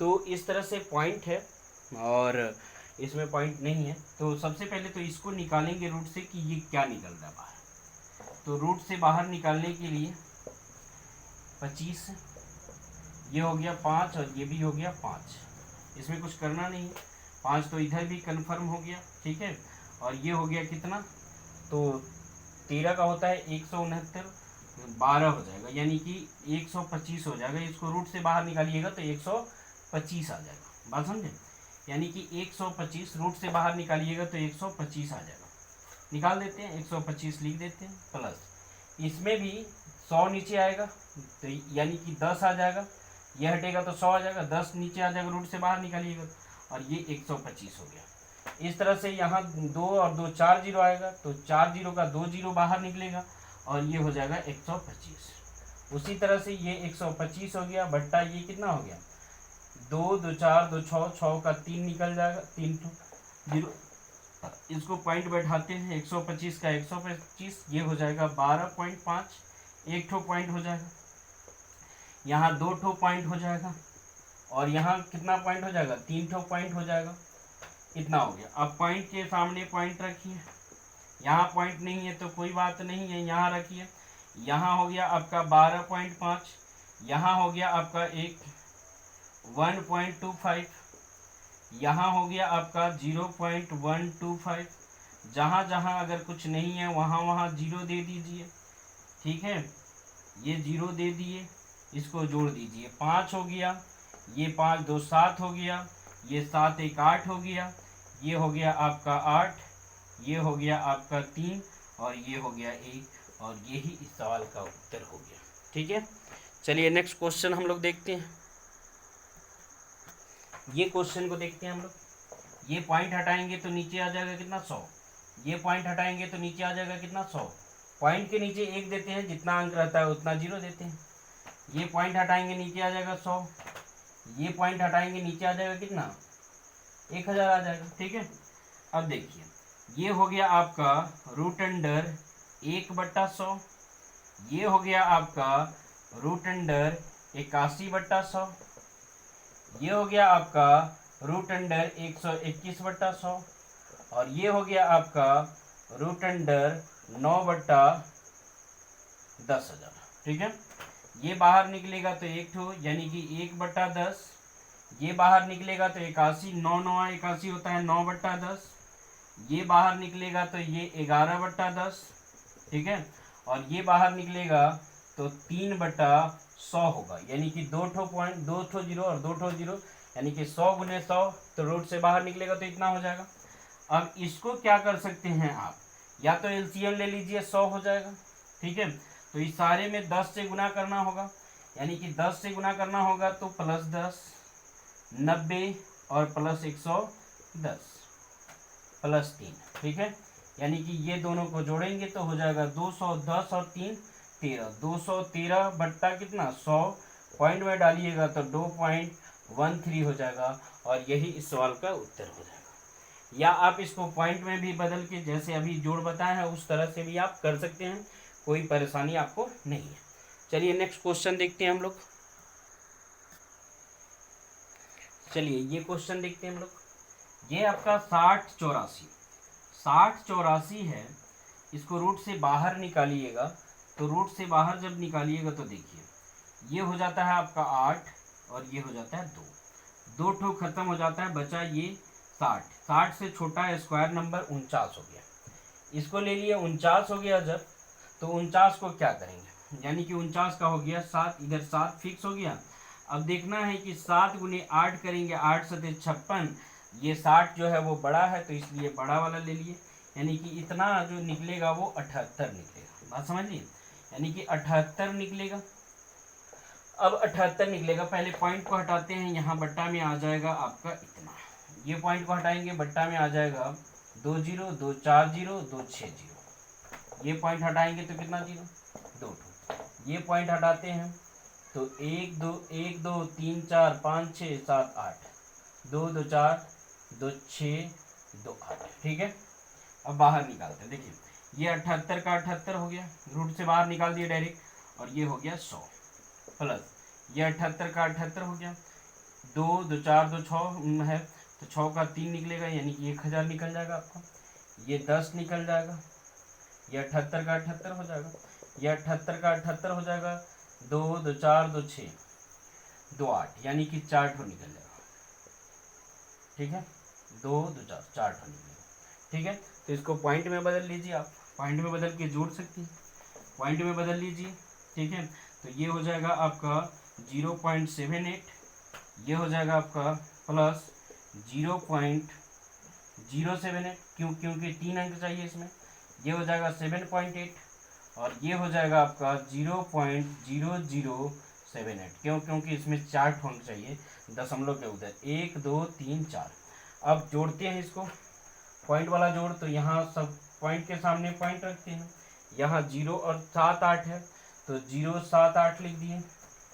तो इस तरह से पॉइंट है और इसमें पॉइंट नहीं है। तो सबसे पहले तो इसको निकालेंगे रूट से कि ये क्या निकल रहा है बाहर। तो रूट से बाहर निकालने के लिए 25, ये हो गया 5 और ये भी हो गया 5, इसमें कुछ करना नहीं है। 5 तो इधर भी कन्फर्म हो गया, ठीक है। और ये हो गया कितना, तो 13 का होता है 169, 12 हो जाएगा, यानी कि 125 हो जाएगा। इसको रूट से बाहर निकालिएगा तो 125 आ जाएगा। बात समझे, यानी कि 125 रूट से बाहर निकालिएगा तो 125 आ जाएगा। निकाल देते हैं, 125 लिख देते हैं, प्लस इसमें भी 100 नीचे आएगा तो यानी कि 10 आ जाएगा। यह हटेगा तो 100 आ जाएगा, 10 नीचे आ जाएगा रूट से बाहर निकालिएगा और ये 125 हो गया। इस तरह से यहाँ 2 और 2 4 जीरो आएगा, तो 4 जीरो का 2 जीरो बाहर निकलेगा और ये हो जाएगा 125। उसी तरह से ये 125 हो गया, बट्टा ये कितना हो गया, 2 2 4 2 6, 6 का 3 निकल जाएगा, 3 जीरो, इसको पॉइंट बैठाते हैं, 125 का 125, ये हो जाएगा 12.5, एक ठो पॉइंट हो जाएगा। यहाँ 2 ठो पॉइंट हो जाएगा और यहाँ कितना पॉइंट हो जाएगा, 3 ठो पॉइंट हो जाएगा। इतना हो गया। अब पॉइंट के सामने पॉइंट रखिए, यहाँ पॉइंट नहीं है तो कोई बात नहीं है, यहाँ रखिए। यहाँ हो गया आपका 12.5, यहाँ हो गया आपका 1.25, यहाँ हो गया आपका 0.125। जहाँ जहाँ अगर कुछ नहीं है वहाँ वहाँ 0 दे दीजिए, ठीक है। ये 0 दे दिए, इसको जोड़ दीजिए, 5 हो गया, ये 5 2 7 हो गया, ये 7 1 8 हो गया, ये हो गया आपका 8, ये हो गया आपका 3 और ये हो गया 1 और यही इस सवाल का उत्तर हो गया। ठीक है, चलिए नेक्स्ट क्वेश्चन हम लोग देखते हैं। ये क्वेश्चन को देखते हैं हम लोग। ये पॉइंट हटाएंगे तो नीचे आ जाएगा कितना, 100। ये पॉइंट हटाएंगे तो नीचे आ जाएगा कितना, 100। पॉइंट के नीचे 1 देते हैं, जितना अंक रहता है उतना 0 देते हैं। ये पॉइंट हटाएंगे नीचे आ जाएगा 100, ये पॉइंट हटाएंगे नीचे आ जाएगा कितना, 1000 आ जाएगा। ठीक है, अब देखिए ये हो गया आपका रूट अंडर 1/100, ये हो गया आपका रूट अंडर 81/100, ये हो गया आपका रूट अंडर 121/100 और ये हो गया आपका रूट अंडर 9/10,000। ठीक है, ये बाहर निकलेगा तो 1 ठो, यानी कि 1/10, ये बाहर निकलेगा तो 81, 9 9 81 होता है 9/10, ये बाहर निकलेगा तो ये 11/10, ठीक है। और ये बाहर निकलेगा तो 3/100 होगा, यानी कि 2 ठो पॉइंट, 2 ठो जीरो और 2 ठो जीरो, यानी कि 100 × 100, तो रूट से बाहर निकलेगा तो इतना हो जाएगा। अब इसको क्या कर सकते हैं आप, या तो एलसीएम ले लीजिए, 100 हो जाएगा, ठीक है। तो इस सारे में 10 से गुना करना होगा, यानी कि 10 से गुना करना होगा तो +10, 90 और +110 +3, ठीक है। यानी कि ये दोनों को जोड़ेंगे तो हो जाएगा 210 और 3 13, 213 बट्टा कितना 100, पॉइंट में डालिएगा तो 2.13 हो जाएगा और यही इस सवाल का उत्तर हो जाएगा। या आप इसको पॉइंट में भी बदल के जैसे अभी जोड़ बताया है उस तरह से भी आप कर सकते हैं, कोई परेशानी आपको नहीं है। चलिए नेक्स्ट क्वेश्चन देखते हैं हम लोग। चलिए ये क्वेश्चन देखते हैं हम लोग। ये आपका 60 84 है, इसको रूट से बाहर निकालिएगा। तो रूट से बाहर जब निकालिएगा तो देखिए ये हो जाता है आपका 8 और ये हो जाता है 2, 2 ठो खत्म हो जाता है, बचा ये 60। 60 से छोटा स्क्वायर नंबर 49 हो गया। इसको ले लिए 49 हो गया जब, तो 49 को क्या करेंगे, यानी कि 49 का हो गया 7, इधर 7 फिक्स हो गया। अब देखना है कि 7 गुने 8 करेंगे, 8 सते 56, ये 60 जो है वो बड़ा है तो इसलिए बड़ा वाला ले लिए, यानी कि इतना जो निकलेगा वो 78 निकलेगा। बात समझ लिए, यानी कि 78 निकलेगा। अब 78 निकलेगा, पहले पॉइंट को हटाते हैं, यहाँ बट्टा में आ जाएगा आपका इतना, ये पॉइंट को हटाएंगे, बट्टा में आ जाएगा 2 0 2 4 0 2 6 0, ये पॉइंट हटाएंगे तो कितना 0 2 2, ये पॉइंट हटाते हैं तो 1 2 1 2 3 4 5 6 7 8, 2 2 4 2 6 2 8, ठीक है। अब बाहर निकालते हैं, देखिए ये 78 का 78 हो गया, रूट से बाहर निकाल दिए डायरेक्ट, और ये हो गया 100 प्लस ये 78 का 78 हो गया, 2 2 4 2 6 है तो 6 का 3 निकलेगा, यानी कि 1000 निकल जाएगा आपका। ये 10 निकल जाएगा, ये 78 का 78 हो जाएगा, ये 78 का 78 हो जाएगा, 2 2 4 2 6 2 8, यानी कि 4 ठो निकल जाएगा, ठीक है। 2 2 4 4 ठो निकलेगा, ठीक है। तो इसको पॉइंट में बदल लीजिए, आप पॉइंट में बदल के जोड़ सकते हैं, पॉइंट में बदल लीजिए, ठीक है। तो ये हो जाएगा आपका 0.78, ये हो जाएगा आपका प्लस 0.078, क्योंकि 3 अंक चाहिए इसमें, ये हो जाएगा 7.8, और ये हो जाएगा आपका 0.0078, क्योंकि इसमें 4 अंक चाहिए दशमलव के उधर, 1 2 3 4। अब जोड़ते हैं इसको, पॉइंट वाला जोड़, तो यहाँ सब पॉइंट के सामने पॉइंट रखते हैं, यहाँ 0 और 7 8 है तो 0 7 8 लिख दिए,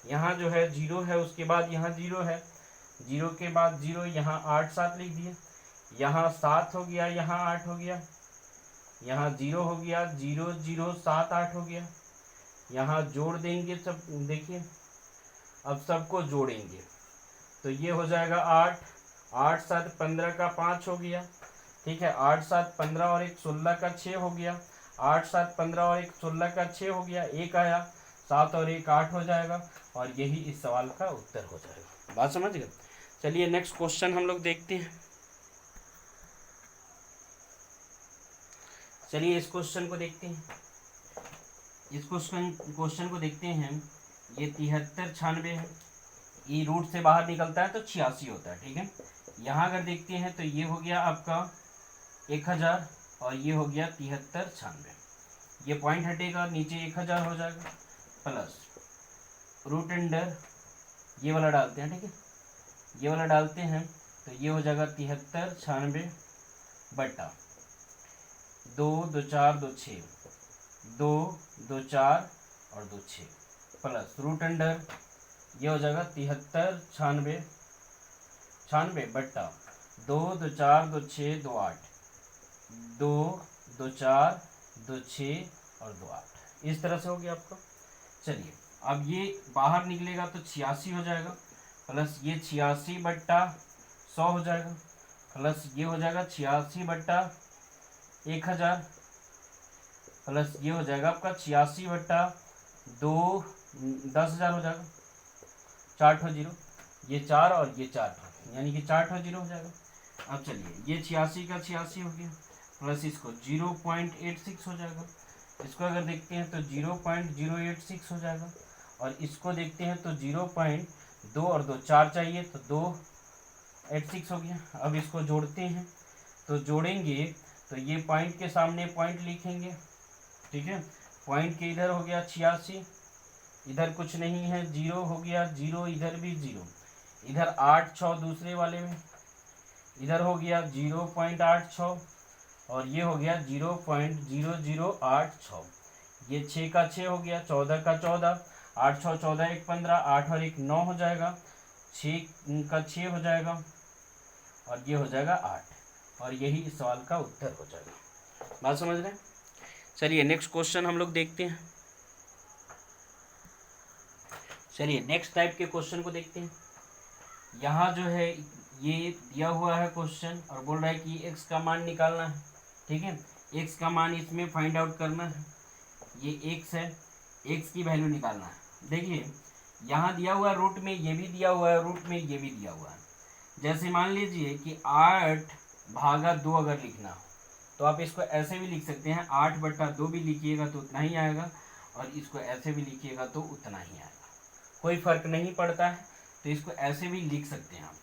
यहाँ जो है 0 है उसके बाद यहाँ 0 है, 0 के बाद 0, यहाँ 8 7 लिख दिए, यहाँ 7 हो गया, यहाँ 8 हो गया, यहाँ 0 हो गया, 0 0 7 8 हो गया, यहाँ जोड़ देंगे सब, देखिए अब सबको जोड़ेंगे तो ये हो जाएगा 8 8 7 15 का 5 हो गया, ठीक है। 8 7 15 और 1 16 का 6 हो गया, 8 7 15 और 1 16 का 6 हो गया, 1 आया, 7 और 1 8 हो जाएगा, और यही इस सवाल का उत्तर हो जाएगा। बात समझ गए। चलिए नेक्स्ट क्वेश्चन हम लोग देखते हैं। चलिए इस क्वेश्चन को देखते हैं, इस क्वेश्चन को देखते हैं। ये 73 96 है, ये रूट से बाहर निकलता है तो 86 होता है, ठीक है। यहाँ अगर देखते हैं तो ये हो गया आपका 1000 और ये हो गया 73 96, ये पॉइंट हटेगा, नीचे 1000 हो जाएगा, प्लस रूट अंडर ये वाला डालते हैं, ठीक है, ये वाला डालते हैं तो ये हो जाएगा 73 96 बटा 2 2 4 2 6 2 2 4 और 2 6 प्लस रूट अंडर ये हो जाएगा 73 96 96 बट्टा 2 2 4 2 6 2 8 2 2 4 2 6 और 2 8, इस तरह से हो गया आपका। चलिए अब ये बाहर निकलेगा तो 86 हो जाएगा, प्लस ये 86 बट्टा 100 हो जाएगा, प्लस ये हो जाएगा 86 बट्टा 1000, प्लस ये हो जाएगा आपका 86 बट्टा 2 10,000 हो जाएगा, 4 ठो 0, ये 4 और ये 4 ठो, यानी कि 4 ठो 0 हो जाएगा। अब चलिए ये 86 का 86 हो गया, प्लस इसको 0.86 हो जाएगा, इसको अगर देखते हैं तो 0.086 हो जाएगा, और इसको देखते हैं तो 0.2 और 2 4 चाहिए तो 286 हो गया। अब इसको जोड़ते हैं तो जोड़ेंगे तो ये पॉइंट के सामने पॉइंट लिखेंगे, ठीक है। पॉइंट के इधर हो गया 86, इधर कुछ नहीं है, 0 हो गया, 0 इधर भी 0, इधर 8 6 दूसरे वाले में, इधर हो गया 0.86 और ये हो गया 0.0086, ये 6 का 6 हो गया, 14 का 14, 8 6 14 1 15, 8 और 1 9 हो जाएगा, 6 का 6 हो जाएगा, और ये हो जाएगा 8, और यही इस सवाल का उत्तर हो जाएगा। बात समझ रहे हैं? चलिए नेक्स्ट क्वेश्चन हम लोग देखते हैं। चलिए नेक्स्ट टाइप के क्वेश्चन को देखते हैं। यहाँ जो है ये दिया हुआ है क्वेश्चन और बोल रहा है कि x का मान निकालना है। ठीक है, x का मान इसमें फाइंड आउट करना है। ये x है, x की वैल्यू निकालना है। देखिए यहाँ दिया हुआ है रूट में, ये भी दिया हुआ है रूट में, ये भी दिया हुआ है। जैसे मान लीजिए कि 8/2 अगर लिखना हो तो आप इसको ऐसे भी लिख सकते हैं, 8/2 भी लिखिएगा तो उतना ही आएगा, और इसको ऐसे भी लिखिएगा तो उतना ही आएगा, कोई फर्क नहीं पड़ता है। तो इसको ऐसे भी लिख सकते हैं आप,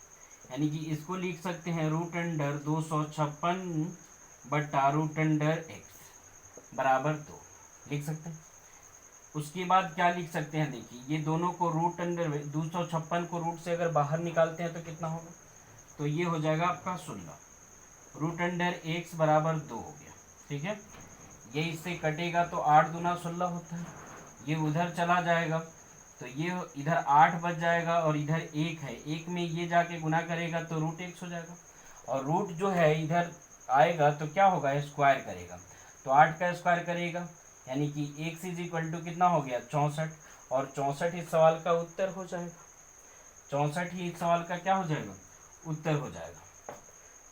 यानी कि इसको लिख सकते हैं √256/√x बराबर 2 लिख सकते हैं। उसके बाद क्या लिख सकते हैं, देखिए ये दोनों को √256 को रूट से अगर बाहर निकालते हैं तो कितना होगा, तो ये हो जाएगा आपका 16, √x बराबर 2 हो गया। ठीक है, ये इससे कटेगा तो 8 दूना 16 होता है, ये उधर चला जाएगा तो ये इधर 8 बच जाएगा, और इधर 1 है, 1 में ये जाके गुना करेगा तो √x हो जाएगा, और रूट जो है इधर आएगा तो क्या होगा, स्क्वायर करेगा, तो 8 का स्क्वायर करेगा, यानी कि x = कितना हो गया 64, और 64 इस सवाल का उत्तर हो जाएगा। 64 ही इस सवाल का क्या हो जाएगा, उत्तर हो जाएगा।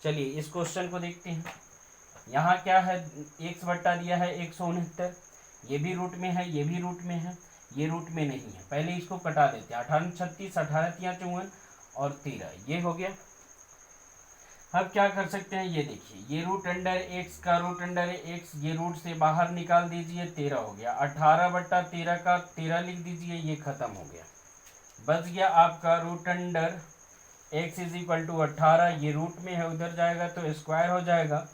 चलिए इस क्वेश्चन को देखते हैं। यहाँ क्या है, x बट्टा दिया है 169, ये भी रूट में है, ये भी रूट में है, ये रूट में नहीं है। पहले इसको कटा देते हैं, 18 36, 18 54 और 13, ये हो गया। अब क्या कर सकते हैं, ये देखिए ये √x का √x ये रूट से बाहर निकाल दीजिए, 13 हो गया। 18/13 का 13 लिख दीजिए, ये खत्म हो गया। बच गया आपका √x = 18, ये रूट में है उधर जाएगा तो स्क्वायर हो जाएगा।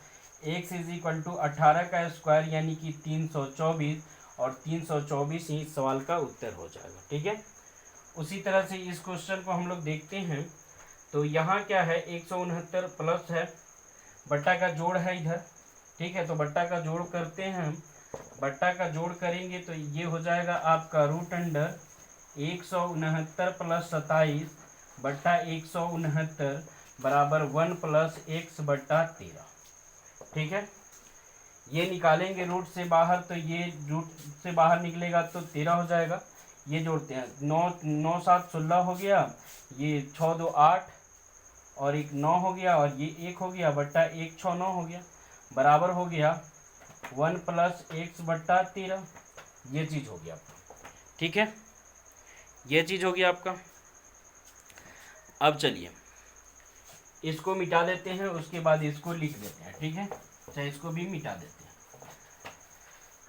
x = 18 का स्क्वायर यानी कि 324, और 324 ही इस सवाल का उत्तर हो जाएगा। ठीक है, उसी तरह से इस क्वेश्चन को हम लोग देखते हैं। तो यहाँ क्या है, 169 प्लस है, बट्टा का जोड़ है इधर। ठीक है, तो बट्टा का जोड़ करते हैं हम, बट्टा का जोड़ करेंगे तो ये हो जाएगा आपका √169 + 27/169 बराबर 1 + x/13। ठीक है, ये निकालेंगे रूट से बाहर, तो ये रूट से बाहर निकलेगा तो 13 हो जाएगा। ये जोड़ते हैं, 9 7 16 हो गया, ये 6 2 8 और एक 9 हो गया, और ये 1 हो गया, बट्टा 1 6 9 हो गया, बराबर हो गया 1 + x/13। ये चीज़ हो गया आपका। ठीक है, ये चीज़ हो गया आपका। अब चलिए इसको मिटा देते हैं, उसके बाद इसको लिख देते हैं। ठीक है, अच्छा इसको भी मिटा देते हैं।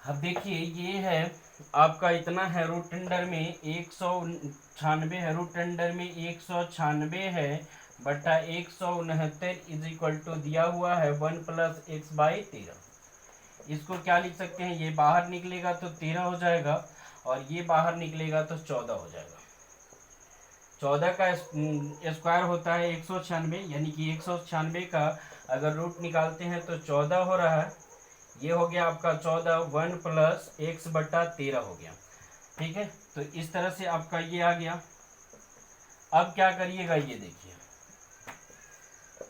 अब देखिए ये है आपका, इतना है √अंडर में 196 है, √अंडर में 196 है बट्टा 169 = दिया हुआ है 1 + x/13। इसको क्या लिख सकते हैं, ये बाहर निकलेगा तो 13 हो जाएगा, और ये बाहर निकलेगा तो 14 हो जाएगा। 14 का स्क्वायर होता है 196, यानी कि 196 का अगर रूट निकालते हैं तो 14 हो रहा है। ये हो गया आपका 14, 1 + x/13 हो गया। ठीक है, तो इस तरह से आपका ये आ गया। अब क्या करिएगा, ये देखिए,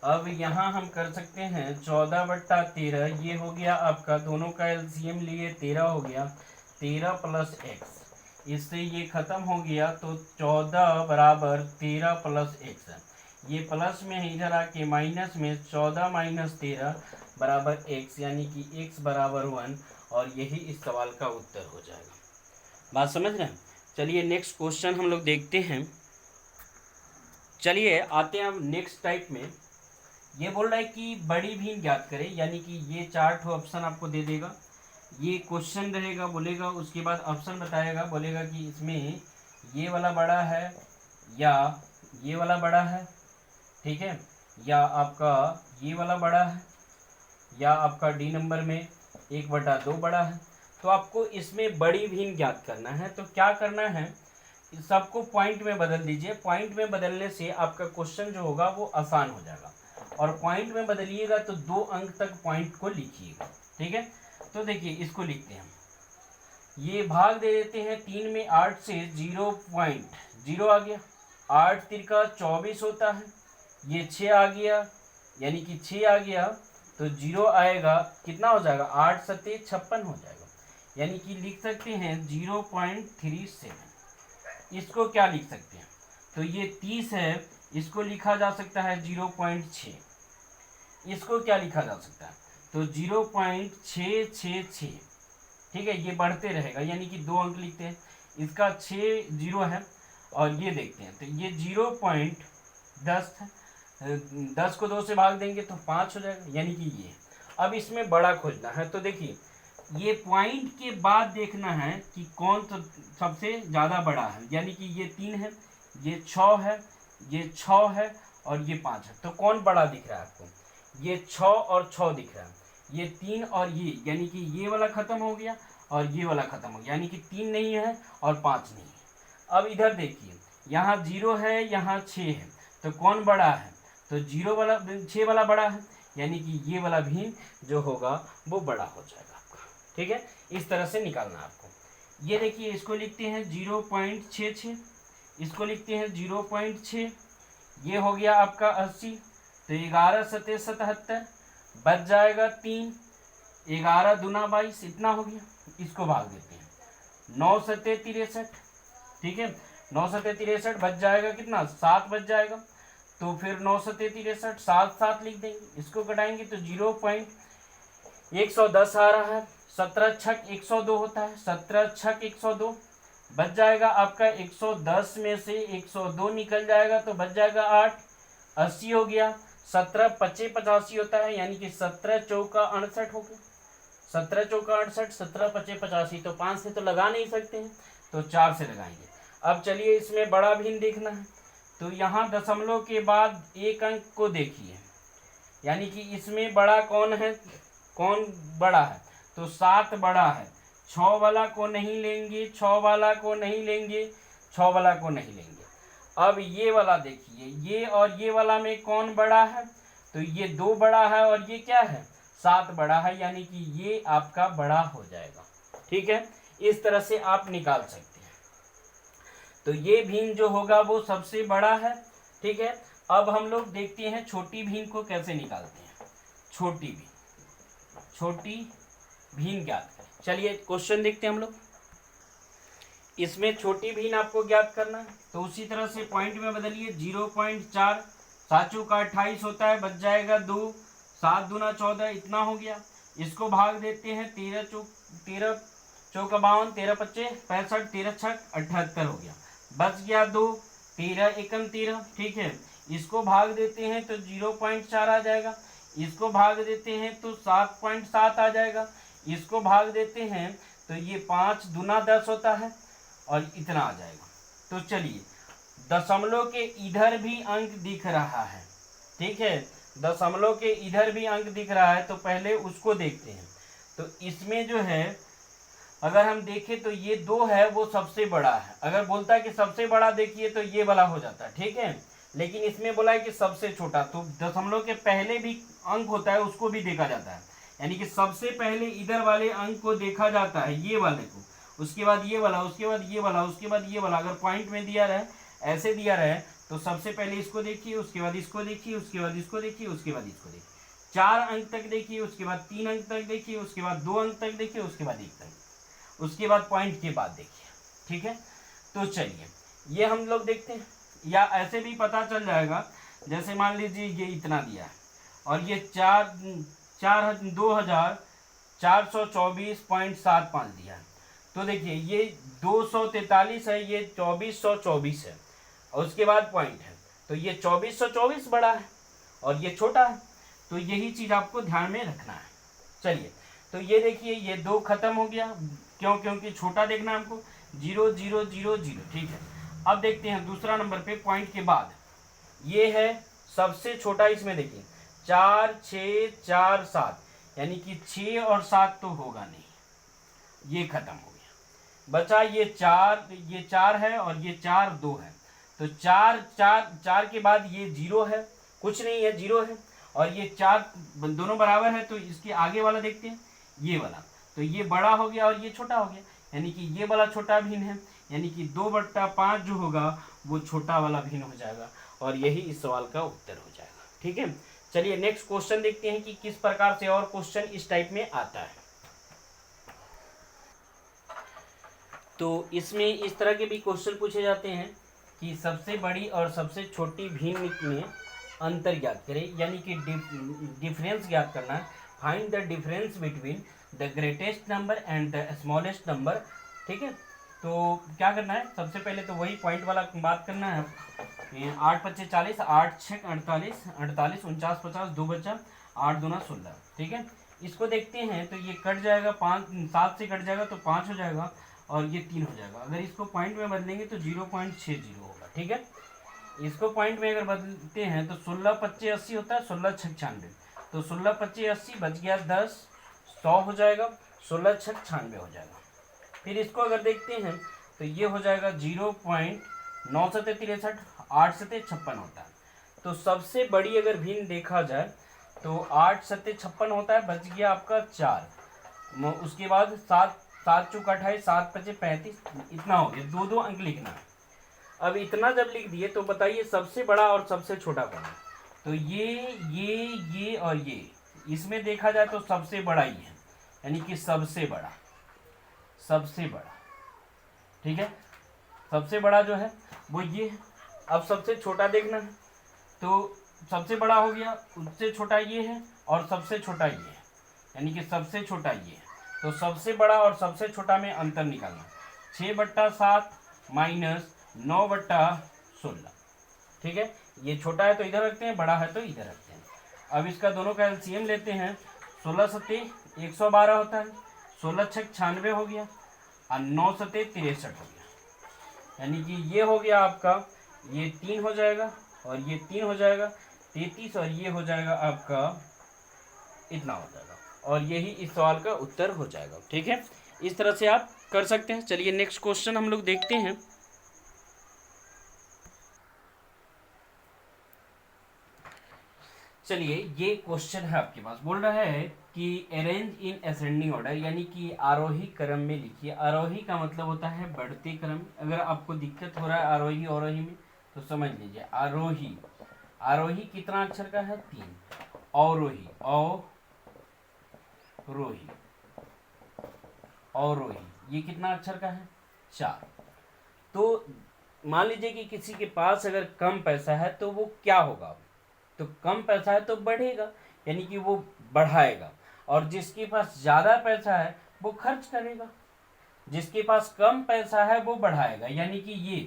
अब यहाँ हम कर सकते हैं 14/13, ये हो गया आपका, दोनों का एलसीएम लिए 13 हो गया, 13 + x, इससे ये खत्म हो गया, तो 14 बराबर 13 + x। ये प्लस में है, इधर आके माइनस में, 14 - 13 बराबर x, यानी कि x बराबर 1, और यही इस सवाल का उत्तर हो जाएगा। बात समझ रहे हैं? चलिए नेक्स्ट क्वेश्चन हम लोग देखते हैं। चलिए आते हैं अब नेक्स्ट टाइप में। ये बोल रहा है कि बड़ी भीम ज्ञात करें, यानी कि ये 4 ऑप्शन आपको दे देगा। ये क्वेश्चन रहेगा, बोलेगा, उसके बाद ऑप्शन बताएगा, बोलेगा कि इसमें ये वाला बड़ा है या ये वाला बड़ा है। ठीक है, या आपका ये वाला बड़ा है, या आपका डी नंबर में 1/2 बड़ा है। तो आपको इसमें बड़ी भीम ज्ञात करना है। तो क्या करना है, सबको पॉइंट में बदल दीजिए। पॉइंट में बदलने से आपका क्वेश्चन जो होगा वो आसान हो जाएगा, और पॉइंट में बदलिएगा तो 2 अंक तक पॉइंट को लिखिएगा। ठीक है, तो देखिए इसको लिखते हैं, ये भाग दे देते हैं 3 में 8 से, 0.0 आ गया, 8 × 3 = 24 होता है, ये 6 आ गया, यानी कि 6 आ गया तो 0 आएगा, कितना हो जाएगा 8 सत्ते 56 हो जाएगा, यानी कि लिख सकते हैं 0.37। इसको क्या लिख सकते हैं, तो ये 30 है, इसको लिखा जा सकता है 0.6। इसको क्या लिखा जा सकता है, तो 0.666। ठीक है, ये बढ़ते रहेगा, यानी कि 2 अंक लिखते हैं, इसका 6 0 है, और ये देखते हैं तो ये 0.10 है, 10 को 2 से भाग देंगे तो 5 हो जाएगा, यानी कि ये। अब इसमें बड़ा खोजना है, तो देखिए ये पॉइंट के बाद देखना है कि कौन सबसे ज़्यादा बड़ा है, यानी कि ये 3 है, ये 6 है, ये 6 है, और ये 5 है, तो कौन बड़ा दिख रहा है आपको, ये 6 और 6 दिख रहा है, ये 3 और ये, यानी कि ये वाला खत्म हो गया और ये वाला खत्म हो गया, यानी कि 3 नहीं है और 5 नहीं है। अब इधर देखिए, यहाँ 0 है, यहाँ 6 है, तो कौन बड़ा है, तो 0 वाला 6 वाला बड़ा है, यानी कि ये वाला भिन्न जो होगा वो बड़ा हो जाएगा आपका। ठीक है, इस तरह से निकालना आपको। ये देखिए, इसको लिखते हैं 0.66, इसको लिखते हैं 0.6, ये हो गया आपका 80, तो 11 सत्ते 77, बच जाएगा 3, 11 दूना 22, इतना हो गया। इसको भाग देते हैं, 9 सत्ते 63, ठीक है, 9 सत्ते 63 बच जाएगा कितना, 7 बच जाएगा, तो फिर 9 सत्ते 63 7 7 लिख देंगे, इसको घटाएंगे तो 0.110 आ रहा है, 17 छक 102 होता है, 17 छक 102, बच जाएगा आपका 110 में से 102 निकल जाएगा तो बच जाएगा 8, 80 हो गया, 17 पचे 85 होता है, यानी कि 17 चौका 68 हो गया, 17 चौका 68, 17 पचे 85, तो 5 से तो लगा नहीं सकते हैं, तो 4 से लगाएंगे। अब चलिए इसमें बड़ा भिन्न देखना है, तो यहाँ दशमलव के बाद एक अंक को देखिए, यानी कि इसमें बड़ा कौन है, कौन बड़ा है, तो 7 बड़ा है, 6 वाला को नहीं लेंगे, 6 वाला को नहीं लेंगे, 6 वाला को नहीं लेंगे। अब ये वाला देखिए, ये और ये वाला में कौन बड़ा है, तो ये 2 बड़ा है और ये क्या है 7 बड़ा है, यानी कि ये आपका बड़ा हो जाएगा। ठीक है, इस तरह से आप निकाल सकते हैं। तो ये भिन्न जो होगा वो सबसे बड़ा है। ठीक है, अब हम लोग देखते हैं छोटी भिन्न को कैसे निकालते हैं। छोटी भिन्न ज्ञात करें। चलिए क्वेश्चन देखते हैं हम लोग। इसमें छोटी भिन्न आपको ज्ञात करना है, तो उसी तरह से पॉइंट में बदलिए, 0.4, 7 का 28 होता है, बच जाएगा 2, 7 दूना 14, इतना हो गया। इसको भाग देते हैं, 13 चौका 52, 13 पच्चे 65, 13 छक 78 हो गया, बच गया 2, 13 एकम 13। ठीक है, इसको भाग देते हैं तो 0.4 आ जाएगा, इसको भाग देते हैं तो 7.7 आ जाएगा, इसको भाग देते हैं तो ये 5 दूना 10 होता है और इतना आ जाएगा। तो चलिए, दशमलव के इधर भी अंक दिख रहा है। ठीक है, दशमलव के इधर भी अंक दिख रहा है, तो पहले उसको देखते हैं। तो इसमें जो है अगर हम देखें तो ये 2 है वो सबसे बड़ा है। अगर बोलता है कि सबसे बड़ा देखिए तो ये वाला हो जाता है। ठीक है, लेकिन इसमें बोला है कि सबसे छोटा, तो दशमलव के पहले भी अंक होता है उसको भी देखा जाता है, यानी कि सबसे पहले इधर वाले अंक को देखा जाता है, ये वाले को, उसके बाद ये वाला, उसके बाद ये वाला, उसके बाद ये वाला। अगर पॉइंट में दिया रहे, ऐसे दिया रहे, तो सबसे पहले इसको देखिए, उसके बाद इसको देखिए, उसके बाद इसको देखिए, उसके बाद इसको देखिए, 4 अंक तक देखिए, उसके बाद 3 अंक तक देखिए, उसके बाद 2 अंक तक देखिए, उसके बाद 1 तक, उसके बाद पॉइंट के बाद देखिए। ठीक है, तो चलिए ये हम लोग देखते हैं, या ऐसे भी पता चल जाएगा। जैसे मान लीजिए ये इतना दिया है और ये 2424.75 दिया है, तो देखिए ये 243 है, ये 2424 है, और उसके बाद पॉइंट है, तो ये 2424 बड़ा है और ये छोटा है, तो यही चीज़ आपको ध्यान में रखना है। चलिए, तो ये देखिए ये 2 खत्म हो गया, क्यों, क्योंकि छोटा देखना है हमको, 0 0 0 0। ठीक है, अब देखते हैं दूसरा नंबर पे पॉइंट के बाद, ये है सबसे छोटा। इसमें देखिए 4 6 4 7, यानी कि 6 और 7 तो होगा नहीं, ये खत्म हो गया, बचा ये 4 है और ये 4 2 है, तो 4 के बाद ये 0 है, कुछ नहीं है, 0 है, और ये 4 दोनों बराबर है, तो इसके आगे वाला देखते हैं, ये वाला, तो ये बड़ा हो गया और ये छोटा हो गया, यानी कि ये वाला छोटा भिन्न है, यानी कि 2/5 जो होगा वो छोटा वाला भिन्न हो जाएगा, और यही इस सवाल का उत्तर हो जाएगा। ठीक है, चलिए नेक्स्ट क्वेश्चन देखते हैं कि किस प्रकार से और क्वेश्चन इस टाइप में आता है। तो इसमें इस तरह के भी क्वेश्चन पूछे जाते हैं कि सबसे बड़ी और सबसे छोटी भिन्न में अंतर ज्ञात करें, यानी कि डिफरेंस ज्ञात करना है। Find the difference between the greatest number and the smallest number. ठीक है, तो क्या करना है, सबसे पहले तो वही पॉइंट वाला बात करना है। 8 पच्चीस 40, 8 छः 48, 48 49 50, 2 बचा, 8 दूना 16। ठीक है, इसको देखते हैं तो ये कट जाएगा, 5 7 से कट जाएगा तो 5 हो जाएगा और ये 3 हो जाएगा। अगर इसको पॉइंट में बदलेंगे तो 0.60 होगा। ठीक है, इसको पॉइंट में अगर बदलते हैं तो 16 25 80 होता है, 16 6 96, तो 16 25 80 बच गया 10, 100 हो जाएगा, 16 6 96 हो जाएगा। फिर इसको अगर देखते हैं तो ये हो जाएगा 0.9 8 सत्ते 56 होता है। तो सबसे बड़ी अगर भिन्न देखा जाए तो 8 सत्ते 56 होता है, बच गया आपका 4। उसके बाद 7 7 चौक 28, 7 पचे 35, इतना हो गया, 2 2 अंक लिखना है। अब इतना जब लिख दिए तो बताइए सबसे बड़ा और सबसे छोटा कौन है। तो ये और ये, इसमें देखा जाए तो सबसे बड़ा ही है, यानी कि सबसे बड़ा। ठीक है, सबसे बड़ा जो है वो ये है। अब सबसे छोटा देखना है तो सबसे बड़ा हो गया, उससे छोटा ये है और सबसे छोटा ये है, यानी कि सबसे छोटा ये है। तो सबसे बड़ा और सबसे छोटा में अंतर निकालना, 6/7 माइनस 9/16। ठीक है, ये छोटा है तो इधर रखते हैं, बड़ा है तो इधर रखते हैं। अब इसका दोनों का एलसीएम लेते हैं, 16 सत्ते 112 होता है, 16 छक 96 हो गया और 9 सत्ते 63 हो गया, यानी कि ये हो गया आपका, ये 3 हो जाएगा और ये 3 हो जाएगा 33, और ये हो जाएगा आपका इतना हो जाएगा, और यही इस सवाल का उत्तर हो जाएगा। ठीक है, इस तरह से आप कर सकते हैं। चलिए नेक्स्ट क्वेश्चन हम लोग देखते हैं। चलिए ये क्वेश्चन है आपके पास, बोल रहा है कि अरेंज इन असेंडिंग ऑर्डर, यानी कि आरोही क्रम में लिखिए। आरोही का मतलब होता है बढ़ते क्रम। अगर आपको दिक्कत हो रहा है आरोही अवरोही में तो समझ लीजिए, आरोही आरोही कितना अक्षर का है, 3। अवरोही अवरोही अवरोही ये कितना अक्षर का है, 4। तो मान लीजिए कि किसी के पास अगर कम पैसा है तो वो क्या होगा, तो कम पैसा है तो बढ़ेगा, यानी कि वो बढ़ाएगा। और जिसके पास ज़्यादा पैसा है वो खर्च करेगा। जिसके पास कम पैसा है वो बढ़ाएगा, यानी कि ये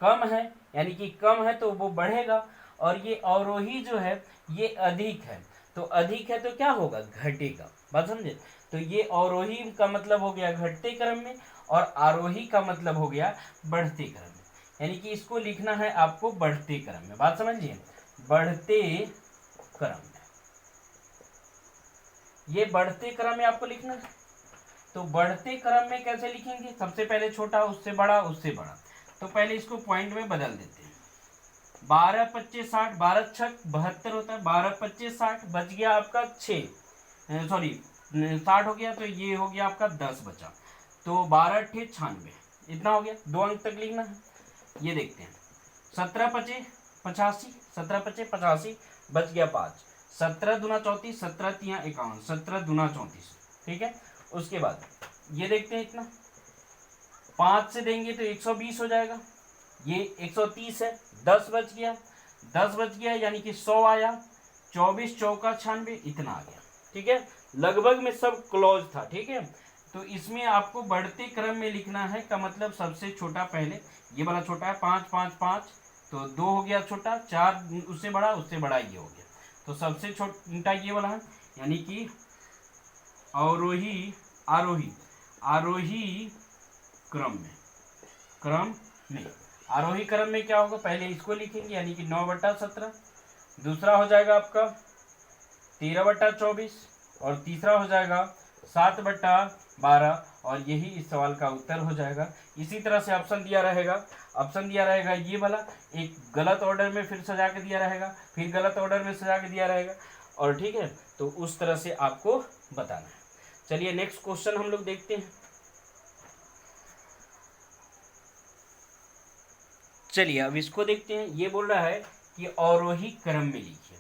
कम है, यानी कि कम है तो वो बढ़ेगा। और ये अवरोही जो है ये अधिक है, तो अधिक है तो क्या होगा, घटेगा। बात समझे। तो ये अवरोही का मतलब हो गया घटते क्रम में, और आरोही का मतलब हो गया बढ़ते क्रम में, यानी कि इसको लिखना है आपको बढ़ते क्रम में। बात समझिए, बढ़ते क्रम में, ये बढ़ते क्रम में आपको लिखना है। तो बढ़ते क्रम में कैसे लिखेंगे, सबसे पहले छोटा, उससे बड़ा, उससे बड़ा। तो पहले इसको पॉइंट में बदल देते हैं। 12 25 60, 12 छक 72 होता है, 12 25 60 बच गया आपका 6, सॉरी 60 हो गया, तो ये हो गया आपका 10 बचा, तो 12 अट्ठे 96, इतना हो गया। 2 अंक तक लिखना है। ये देखते हैं, 17 पचे 85, 17 पचे 85 बच गया 5, 17 दूना 34, 17 तिया 51, 17 दूना 34। ठीक है, उसके बाद ये देखते हैं, इतना 5 से देंगे तो 120 हो जाएगा, ये 130 है, 10 बच गया, 10 बच गया यानी कि 100 आया, 24 चौका 96, इतना आ गया। ठीक है, लगभग में सब क्लोज था। ठीक है, तो इसमें आपको बढ़ते क्रम में लिखना है, का मतलब सबसे छोटा पहले, ये वाला छोटा है, 5 5 5, तो 2 हो गया छोटा, 4 उससे बड़ा, उससे बड़ा ये हो गया, तो सबसे छोटा ये वाला है, यानी कि अवरोही आरोही आरोही क्रम में आरोही क्रम में क्या होगा, पहले इसको लिखेंगे, यानी कि 9/17, दूसरा हो जाएगा आपका 13/24, और तीसरा हो जाएगा 7/12, और यही इस सवाल का उत्तर हो जाएगा। इसी तरह से ऑप्शन दिया रहेगा ये वाला, एक गलत ऑर्डर में फिर सजा के दिया रहेगा, फिर गलत ऑर्डर में सजा के दिया रहेगा, और ठीक है, तो उस तरह से आपको बताना है। चलिए नेक्स्ट क्वेश्चन हम लोग देखते हैं। चलिए अब इसको देखते हैं। ये बोल रहा है कि अवरोही क्रम में लिखिए।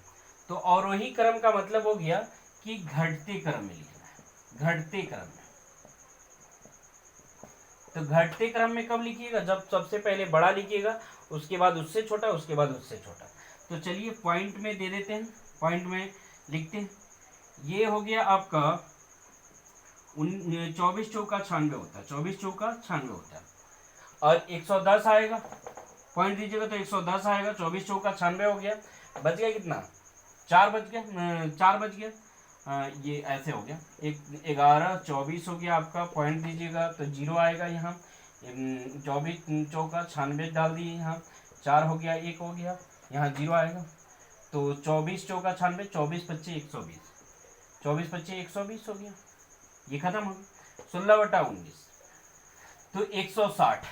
तो अवरोही क्रम का मतलब हो गया कि घटते क्रम में लिखना है, घटते क्रम में। तो घटते क्रम में कब लिखिएगा, जब सबसे पहले बड़ा लिखिएगा, उसके बाद उससे छोटा, उसके बाद उससे छोटा। तो चलिए पॉइंट में दे देते हैं, पॉइंट में लिखते हैं। ये हो गया आपका 24 चौका 96 होता है, 24 चौका 96 होता है। और 110 आएगा, पॉइंट दीजिएगा तो 110 आएगा। 24 चौका 96 हो गया, बच गया कितना, 4 बच गया, 4 बच गया। ये ऐसे हो गया, 11 24 हो गया आपका। पॉइंट दीजिएगा तो 0 आएगा यहाँ। 24 चौका 96 डाल दिए यहाँ, 4 हो गया, 1 हो गया, यहाँ 0 आएगा। तो 24 चौका 96, 24 25 120, 24 25 120 हो गया, ये खत्म हो गया। 16/19 तो 160,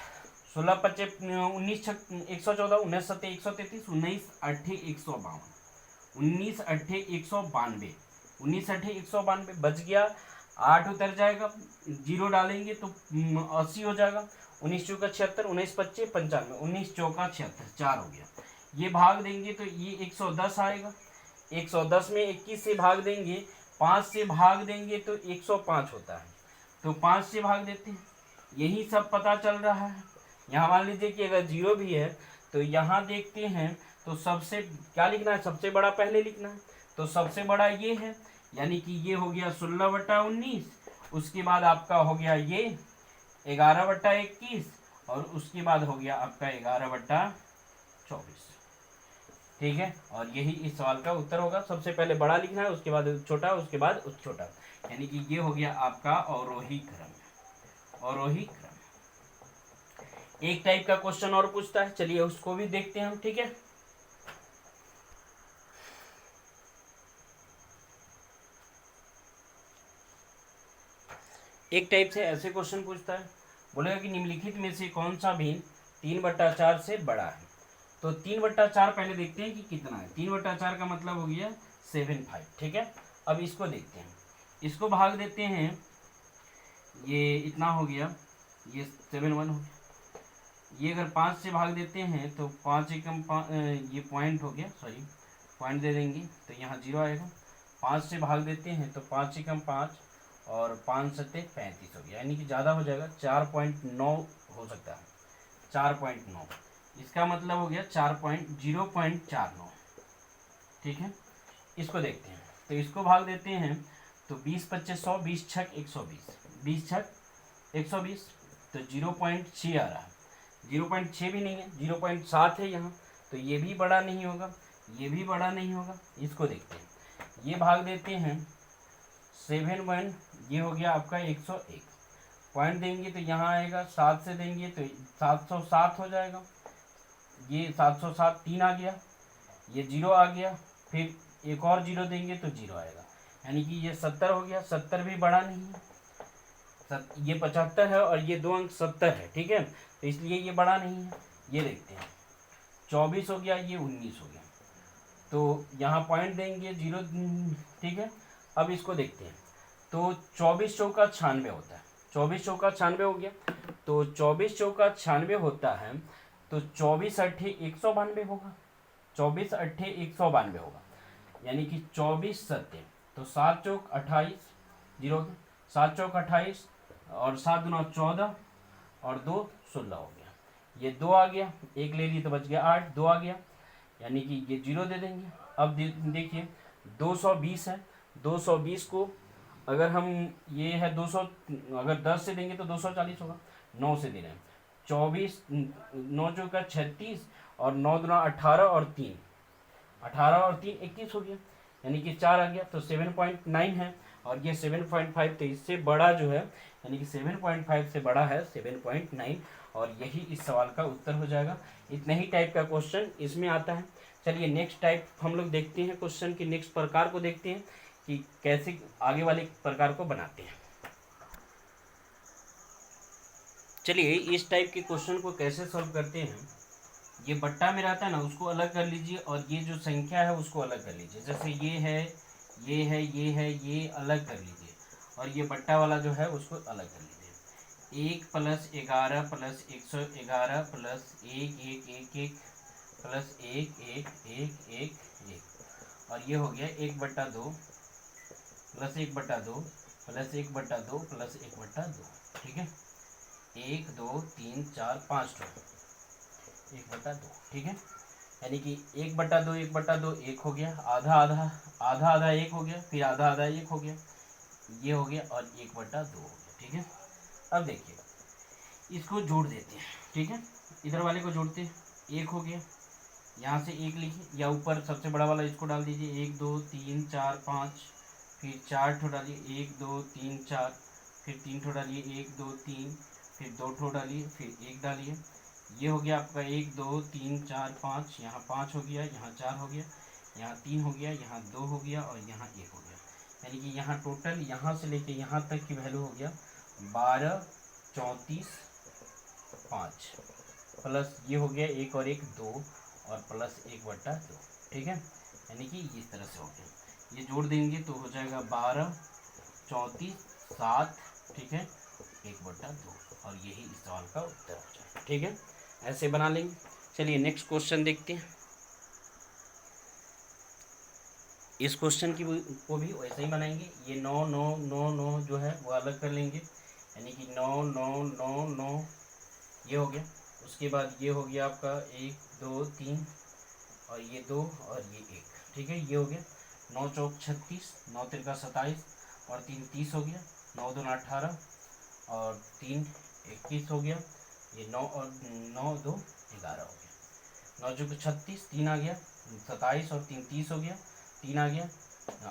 16 25 19 114, 19 7 133, 19 8 152, 19 8 192, 19 8 192 बच गया। 8 उतर जाएगा, 0 डालेंगे तो 80 हो जाएगा। 19 चौका 76, 19 25 95, 19 चौका 76, 4 हो गया। ये भाग देंगे तो ये 110 आएगा। 110 में 21 से भाग देंगे, 5 से भाग देंगे तो 105 होता है। तो 5 से भाग देते हैं, यही सब पता चल रहा है। यहाँ मान लीजिए कि अगर 0 भी है तो यहाँ देखते हैं तो सबसे क्या लिखना है, सबसे बड़ा पहले लिखना है। तो सबसे बड़ा ये है, यानी कि ये हो गया 16/19। उसके बाद आपका हो गया ये 11/21, और उसके बाद हो गया आपका 11/24। ठीक है, और यही इस सवाल का उत्तर होगा। सबसे पहले बड़ा लिखना है, उसके बाद छोटा, उसके बाद छोटा, यानी कि ये हो गया आपका अवरोही क्रम, अवरोही क्रम। एक टाइप का क्वेश्चन और पूछता है, चलिए उसको भी देखते हैं हम। ठीक है, एक टाइप से ऐसे क्वेश्चन पूछता है, बोलेगा कि निम्नलिखित में से कौन सा भिन्न 3/4 से बड़ा है। तो 3/4 पहले देखते हैं कि कितना है। 3/4 का मतलब हो गया 75। ठीक है, अब इसको देखते हैं, इसको भाग देते हैं। ये इतना हो गया, ये 71 हो गया। ये अगर 5 से भाग देते हैं तो 5 एकम ये पॉइंट हो गया, सॉरी पॉइंट दे देंगे तो यहाँ 0 आएगा। 5 से भाग देते हैं तो 5 एकम 5 और 5 सत्ते 35 हो गया, यानी कि ज़्यादा हो जाएगा, 4.9 हो सकता है, 4.9। इसका मतलब हो गया 0.49। ठीक है, इसको देखते हैं, तो इसको भाग देते हैं तो 20 25 100, 20 छक 120, 20 छक 120, तो 0.6 आ रहा है। 0.6 भी नहीं है, 0.7 है यहाँ, तो ये भी बड़ा नहीं होगा, ये भी बड़ा नहीं होगा। इसको देखते हैं, ये भाग देते हैं 71, ये हो गया आपका 101। पॉइंट देंगे तो यहाँ आएगा, 7 से देंगे तो 707 हो जाएगा। ये 707 3 आ गया, ये 0 आ गया, फिर एक और 0 देंगे तो 0 आएगा, यानी कि ये 70 हो गया। 70 भी बड़ा नहीं है, ये 75 है और ये 2 अंक 70 है। ठीक है, तो इसलिए ये बड़ा नहीं है। ये देखते हैं, 24 हो गया, ये 19 हो गया, तो यहाँ पॉइंट देंगे 0। ठीक है, अब इसको देखते हैं, तो 24 चौका 96 होता है, 24 चौका 96 हो गया। तो 24 चौका 96 होता है, तो 24 8 192 होगा, 24 8 192 होगा, यानी कि 24 सत्ते, तो 7 चौक 28, 0, 7 चौक 28 और 7 दूना 14 और 2 16 हो गया। ये 2 आ गया, एक ले लिए तो बच गया 8, 2 आ गया, यानी कि ये 0 दे देंगे। अब देखिए 220 है, 220 को अगर हम, ये है 200, अगर 10 से देंगे तो 240 होगा। 9 से दे रहे हैं, 24 9 चौका 36 और 9 दूना 18 और 3 18 और 3 21 हो गया, यानी कि 4 आ गया, तो 7.9 है। और ये 7.5, तो इससे बड़ा जो है, यानी कि 7.5 से बड़ा है 7.9, और यही इस सवाल का उत्तर हो जाएगा। इतने ही टाइप का क्वेश्चन इसमें आता है। चलिए नेक्स्ट टाइप हम लोग देखते हैं, क्वेश्चन की नेक्स्ट प्रकार को देखते हैं कि कैसे आगे वाले प्रकार को बनाते हैं। चलिए इस टाइप के क्वेश्चन को कैसे सॉल्व करते हैं। ये बट्टा में रहता है ना, उसको अलग कर लीजिए, और ये जो संख्या है उसको अलग कर लीजिए। जैसे ये है, ये है, ये है, ये अलग कर लीजिए, और ये बट्टा वाला जो है उसको अलग कर लीजिए। 1 + 11 + 111 + 1 1 1 1 + 1 1 1 1 1, और ये हो गया 1/2 प्लस 1/2 प्लस 1/2 प्लस 1/2, ठीक है। 1 2 3 4 5 1/2, ठीक है। यानी कि 1/2 1/2 1 हो गया, आधा आधा आधा आधा 1 हो गया, फिर आधा आधा 1 हो गया, ये हो गया और 1/2 हो गया, ठीक है। अब देखिए इसको जोड़ देते हैं, ठीक है। इधर वाले को जोड़ते हैं, 1 हो गया, यहाँ से 1 लिखिए या ऊपर सबसे बड़ा वाला इसको डाल दीजिए, 1 2 3 4 5, फिर 4 ठो डालिए, 1 2 3 4, फिर 3 ठो डालिए, 1 2 3, फिर 2 ठो डालिए, फिर 1 डालिए, ये हो गया आपका 1 2 3 4 5, यहाँ 5 हो गया, यहाँ 4 हो गया, यहाँ 3 हो गया, यहाँ 2 हो गया और यहाँ 1 हो गया। यानी कि यहाँ टोटल यहाँ से लेके यहाँ तक की वैल्यू हो गया 12 34 5, प्लस ये हो गया 1 और 1 2 और प्लस 1/2, ठीक है। यानी कि इस तरह से हो गया, ये जोड़ देंगे तो हो जाएगा 12 34 7, ठीक है, 1/2 और यही इस सवाल का उत्तर हो जाएगा, ठीक है। ऐसे बना लेंगे। चलिए नेक्स्ट क्वेश्चन देखते हैं। इस क्वेश्चन की को भी वैसे ही बनाएंगे। ये 9 9 9 9 जो है वो अलग कर लेंगे, यानी कि 9 9 9 9 ये हो गया। उसके बाद ये हो गया आपका 1 2 3 और ये 2 और ये 1, ठीक है, ये हो गया। 9 चौक 36, 9 तिरका 27 और 3 30 हो गया, 9 2 18 और 3 21 हो गया, ये 9 और 9 2 11 हो गया। 9 चौक 36, 3 आ गया, 27 और 3 30 हो गया, 3 आ गया,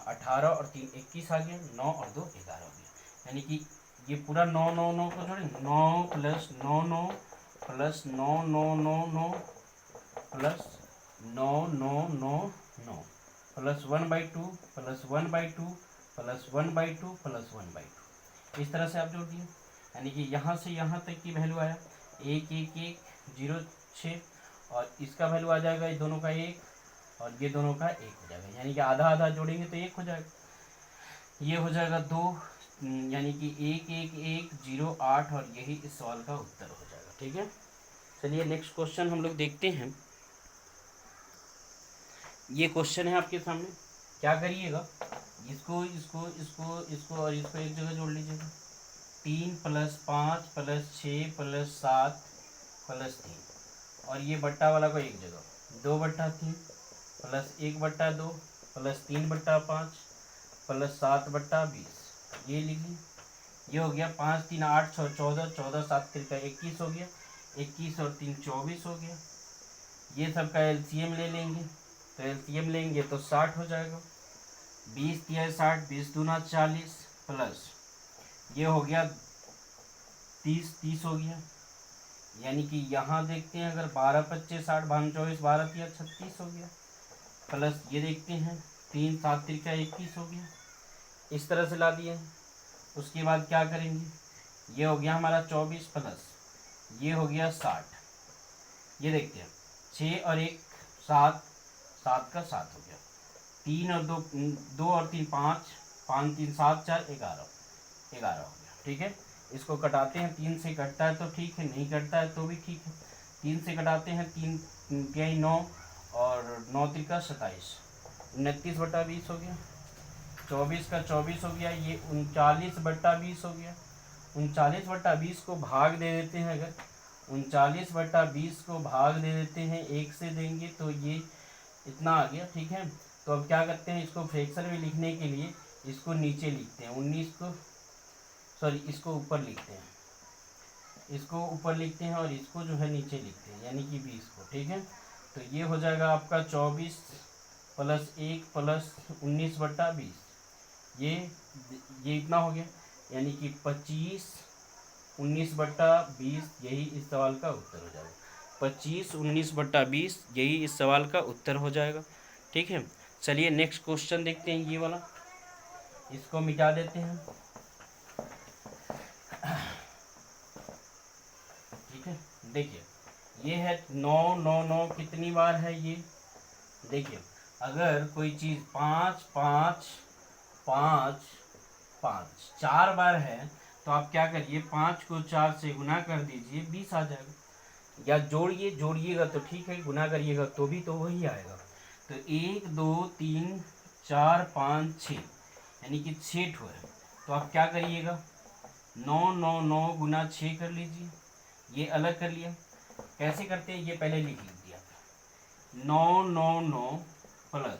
18 और 3 21 आ गया, 9 और 2 11 हो गया। यानी कि ये पूरा 9 9 9 को जोड़ेंगे, 9 plus 9 9 plus 9 9 9 9 plus 9 9 9 9 plus 1/2 plus 1/2 plus 1/2 plus 1/2, इस तरह से आप जोड़ दिए। यानी कि यहाँ से यहाँ तक की वैल्यू आया 1 1 1 0 6 और इसका वैल्यू आ जाएगा ये दोनों का 1 और ये दोनों का 1 हो जाएगा। यानी कि आधा आधा जोड़ेंगे तो 1 हो जाएगा, ये हो जाएगा 2, यानी कि 1 1 1 0 8 और यही इस सवाल का उत्तर हो जाएगा, ठीक है। चलिए नेक्स्ट क्वेश्चन हम लोग देखते हैं। ये क्वेश्चन है आपके सामने, क्या करिएगा, इसको इसको इसको इसको और इसको एक जगह जोड़ लीजिएगा। 3 प्लस 5 प्लस 6 प्लस 7 प्लस 3 और ये बट्टा वाला को एक जगह, 2/3 प्लस 1/2 प्लस 3/5 प्लस 7/20, ये लिख ली। ये हो गया 5 3 8 6 14, 14 7 तिरका 21 हो गया, 21 और 3 24 हो गया। ये सब का एलसीएम ले लेंगे, तो एलसीएम लेंगे तो 60 हो जाएगा। 20 3 60, 20 दूना 40 प्लस ये हो गया 30 30 हो गया। यानी कि यहाँ देखते हैं अगर 12 25 60 12 24 12 3 36 हो गया, प्लस ये देखते हैं 3 7 तिरका 21 हो गया, इस तरह से ला दिए। उसके बाद क्या करेंगे, ये हो गया हमारा 24 प्लस ये हो गया 60, ये देखते हैं 6 और 1 7, 7 का 7 हो गया, 3 और 2 2 और 3 5, 5 3 7 4 11 11 हो गया, ठीक है। इसको कटाते हैं, 3 से कटता है तो ठीक है, नहीं कटता है तो भी ठीक है। 3 से कटाते हैं, 3 3 9 और 9 तिरका 27, 29/20 हो गया। 24 का 24 हो गया, ये 39/20 हो गया। 39/20 को भाग दे देते हैं, अगर 39/20 को भाग दे देते हैं 1 से देंगे तो ये इतना आ गया, ठीक है। तो अब क्या करते हैं, इसको फ्रैक्शन में लिखने के लिए इसको नीचे लिखते हैं, 19 को सॉरी इसको ऊपर लिखते हैं, इसको ऊपर लिखते हैं और इसको जो है नीचे लिखते हैं, यानी कि 20 को, ठीक है। तो ये हो जाएगा आपका 24 प्लस 1 प्लस 19/20, ये इतना हो गया, यानी कि 25 19/20 यही इस सवाल का उत्तर हो जाएगा। 25 19/20 यही इस सवाल का उत्तर हो जाएगा, ठीक है। चलिए नेक्स्ट क्वेश्चन देखते हैं, ये वाला, इसको मिटा देते हैं, ठीक है। देखिए ये है 9 9 9 कितनी बार है ये, देखिए अगर कोई चीज़ 5 5 5 5 4 बार है तो आप क्या करिए, 5 को 4 से गुना कर दीजिए, 20 आ जाएगा। या जोड़िएगा तो ठीक है, गुना करिएगा तो भी तो वही आएगा। तो 1 2 3 4 5 6 यानी कि 6 ठो है। तो आप क्या करिएगा, 9 9 9 गुना 6 कर लीजिए। ये अलग कर लिया, कैसे करते हैं ये पहले लिख लीजिए आप। 9 9 9 प्लस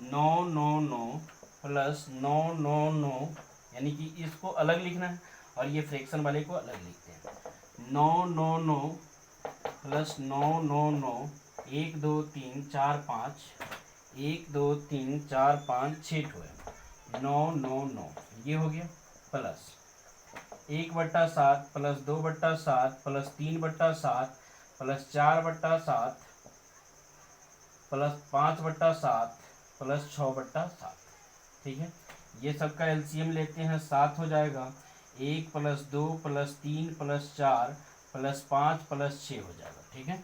9 9 9 प्लस 9 9 9 यानी कि इसको अलग लिखना है और ये फ्रैक्शन वाले को अलग लिखते हैं। 9 9 9 प्लस 9 9 9 1 2 3 4 5 1 2 3 4 5 6 ठो है। 9 9 9 ये हो गया, plus 1/7 plus 2/7 plus 3/7 plus 4/7 plus 5/7 plus 6/7। ठीक है, ये सब का एलसीएम लेते हैं, 7 हो जाएगा। 1 plus 2 plus 3 plus 4 plus 5 plus 6 हो जाएगा। ठीक है,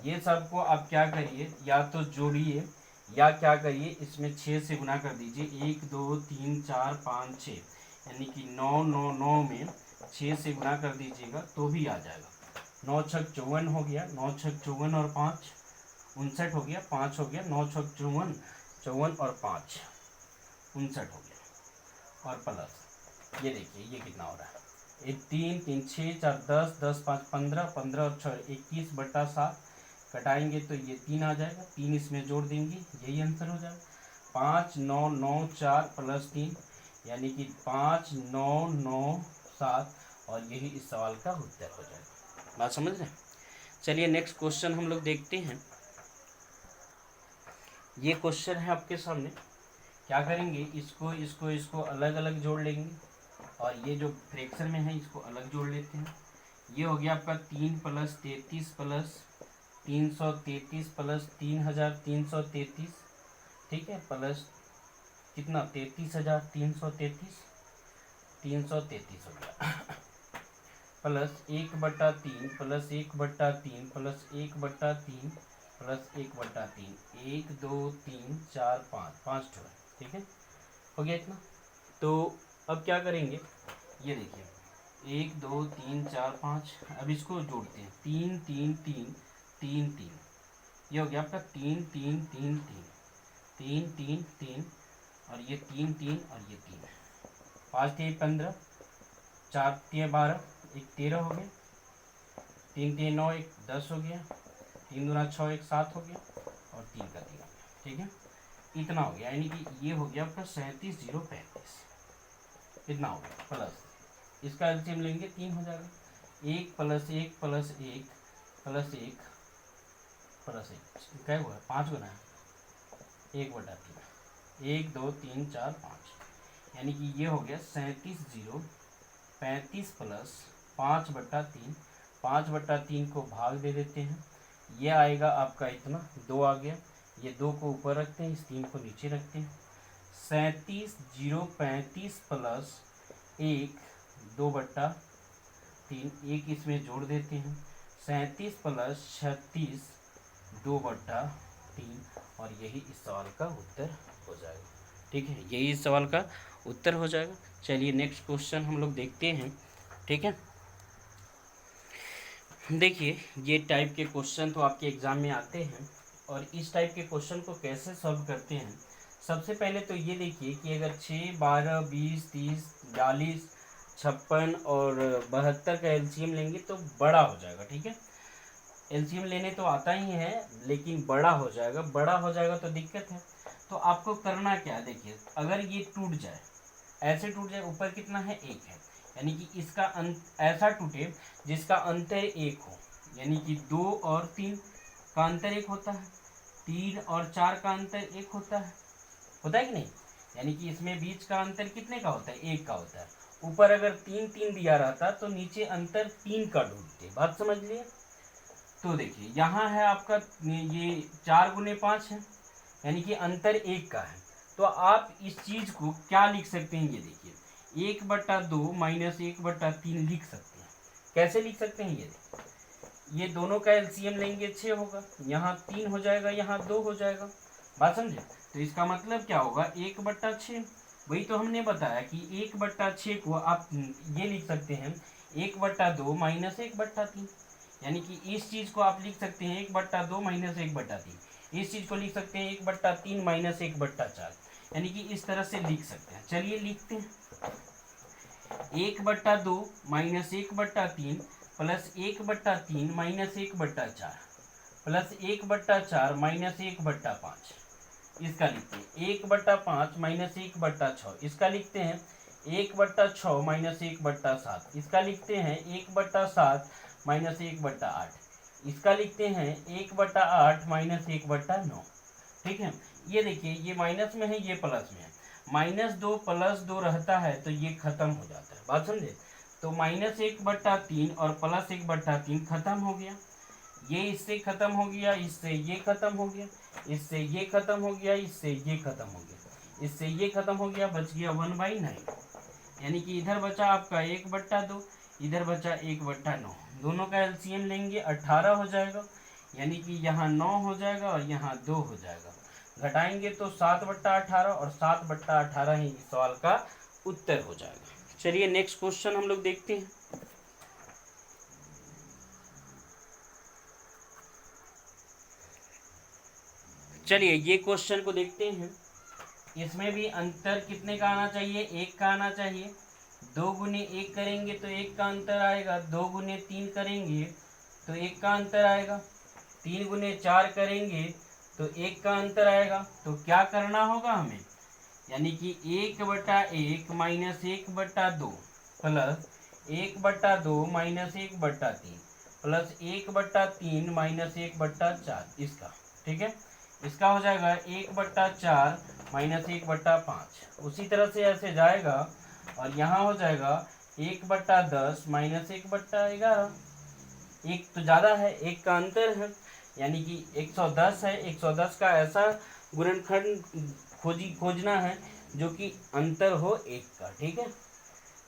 ये सब को आप क्या करिए, या तो जोड़िए या क्या करिए, इसमें 6 से गुना कर दीजिए। 1 2 3 4 5 6 यानी कि 9 9 9 में 6 से गुना कर दीजिएगा तो भी आ जाएगा। 9 छक 54 हो गया, 9 छक 54 और 5 59 हो गया, 5 हो गया, 9 छक 54 54 और 5 59 हो गया। और प्लस ये देखिए ये कितना हो रहा है, 3 3 6 4 10 10 5 15 15 और 6 21/7 कटाएंगे तो ये 3 आ जाएगा। 3 इसमें जोड़ देंगे, यही आंसर हो जाएगा। 5 9 9 4 प्लस 3 यानी कि 5 9 9 7 और यही इस सवाल का उत्तर हो जाएगा। बात समझ रहे हैं? चलिए नेक्स्ट क्वेश्चन हम लोग देखते हैं। ये क्वेश्चन है आपके सामने, क्या करेंगे, इसको इसको इसको अलग अलग जोड़ लेंगे और ये जो फ्रैक्शन में है इसको अलग जोड़ लेते हैं। ये हो गया आपका 3 प्लस 33 प्लस 333 प्लस 3333। ठीक है, प्लस कितना 33,333 333 हो गया प्लस 1/3 प्लस 1/3 प्लस 1/3 प्लस 1/3 1 2 3 4 5 5 ठो है। ठीक है, हो गया इतना। तो अब क्या करेंगे, ये देखिए 1 2 3 4 5, अब इसको जोड़ते हैं। 3 3 3 3 3 ये हो गया आपका 3 3 3 3 3 3 3 और ये 3 3 और ये 3 5 3 15 4 3 12 1 13 हो गया, 3 3 9 1 10 हो गया, 3 दूना 6 1 7 हो गया और 3 का 3 हो गया। ठीक है, इतना हो गया, यानी कि ये हो गया आपका 37,035 इतना हो गया। प्लस इसका एलसीएम लेंगे 3 हो जाएगा। 1 प्लस 1 प्लस 1 प्लस 1 प्लस 1 क्या हुआ है, 5 गुना है 1/3 1 2 3 4 5 यानी कि ये हो गया 37,035 प्लस 5/3 5/3 को भाग दे देते हैं, ये आएगा आपका इतना 2 आ गया। ये 2 को ऊपर रखते हैं, इस 3 को नीचे रखते हैं। 37,035 प्लस 1 2/3 1 इसमें जोड़ देते हैं। 37 प्लस 36 2/3 और यही इस सवाल का उत्तर हो जाएगा। ठीक है, यही इस सवाल का उत्तर हो जाएगा। चलिए नेक्स्ट क्वेश्चन हम लोग देखते हैं। ठीक है, देखिए ये टाइप के क्वेश्चन तो आपके एग्जाम में आते हैं और इस टाइप के क्वेश्चन को कैसे सॉल्व करते हैं। सबसे पहले तो ये देखिए कि अगर 6 12 20 30 42 56 और 72 का एलसीएम लेंगे तो बड़ा हो जाएगा। ठीक है, एलसीएम लेने तो आता ही है लेकिन बड़ा हो जाएगा, बड़ा हो जाएगा तो दिक्कत है। तो आपको करना क्या है, देखिए अगर ये टूट जाए, ऐसे टूट जाए, ऊपर कितना है 1 है, यानी कि इसका ऐसा टूटे जिसका अंतर 1 हो, यानी कि 2 और 3 का अंतर 1 होता है, 3 और 4 का अंतर 1 होता है कि नहीं, यानी कि इसमें बीच का अंतर कितने का होता है, 1 का होता है। ऊपर अगर 3 3 दिया रहता तो नीचे अंतर 3 का ढूंढते, बात समझ लिए। तो देखिए यहाँ है आपका ये 4 गुने 5 है, यानी कि अंतर 1 का है। तो आप इस चीज को क्या लिख सकते हैं, ये देखिए 1/2 माइनस 1/3 लिख सकते हैं। कैसे लिख सकते हैं, ये देखिए ये दोनों का एलसीएम लेंगे 6 होगा, यहाँ 3 हो जाएगा, यहाँ 2 हो जाएगा, बात समझे। तो इसका मतलब क्या होगा 1/6, वही तो हमने बताया कि 1/6 को आप ये लिख सकते हैं 1/2 माइनस 1/3, यानी कि इस चीज को आप लिख सकते हैं 1/2 माइनस 1/3। इस चीज को लिख सकते हैं 1/3 माइनस 1/4, यानी कि इस तरह से लिख सकते हैं। चलिए लिखते हैं 1/2 minus 1/3 plus 1/3 minus 1/4 plus 1/4 minus 1/5। इसका लिखते हैं 1/5 माइनस 1/6। इसका लिखते हैं 1/6 माइनस 1/7। इसका लिखते हैं 1/7 माइनस 1/8। इसका लिखते हैं 1/8 माइनस 1/9। ठीक है, ये देखिए ये माइनस में है, ये प्लस में है। -2 + 2 रहता है तो ये खत्म हो जाता है, बात समझे। तो -1/3 और +1/3 खत्म हो गया, ये इससे खत्म हो गया, इससे ये खत्म हो गया, इससे ये खत्म हो गया, इससे ये खत्म हो गया, इससे ये खत्म हो गया, बच गया 1/9। यानी कि इधर बचा आपका 1/2, इधर बचा 1/9। दोनों का एलसीएम लेंगे 18 हो जाएगा, यानी कि यहाँ 9 हो जाएगा और यहाँ 2 हो जाएगा। घटाएंगे तो 7/18 और 7/18 ही इस सवाल का उत्तर हो जाएगा। चलिए नेक्स्ट क्वेश्चन हम लोग देखते हैं। चलिए ये क्वेश्चन को देखते हैं। इसमें भी अंतर कितने का आना चाहिए? 1 का आना चाहिए। 2 गुने 1 करेंगे तो 1 का अंतर आएगा, 2 गुने 3 करेंगे तो 1 का अंतर आएगा, 3 गुने 4 करेंगे तो 1 का अंतर आएगा। तो क्या करना होगा हमें? यानी कि 1/1 minus 1/2 plus 1/2 minus 1/3 plus 1/3 minus 1/4 इसका, ठीक है। इसका हो जाएगा 1/4 माइनस 1/5। उसी तरह से ऐसे जाएगा और यहाँ हो जाएगा 1/10 माइनस 1/11। एक तो ज़्यादा है, एक का अंतर है, यानी कि 110 है। 110 का ऐसा गुणनखंड खोजना है जो कि अंतर हो 1 का, ठीक है।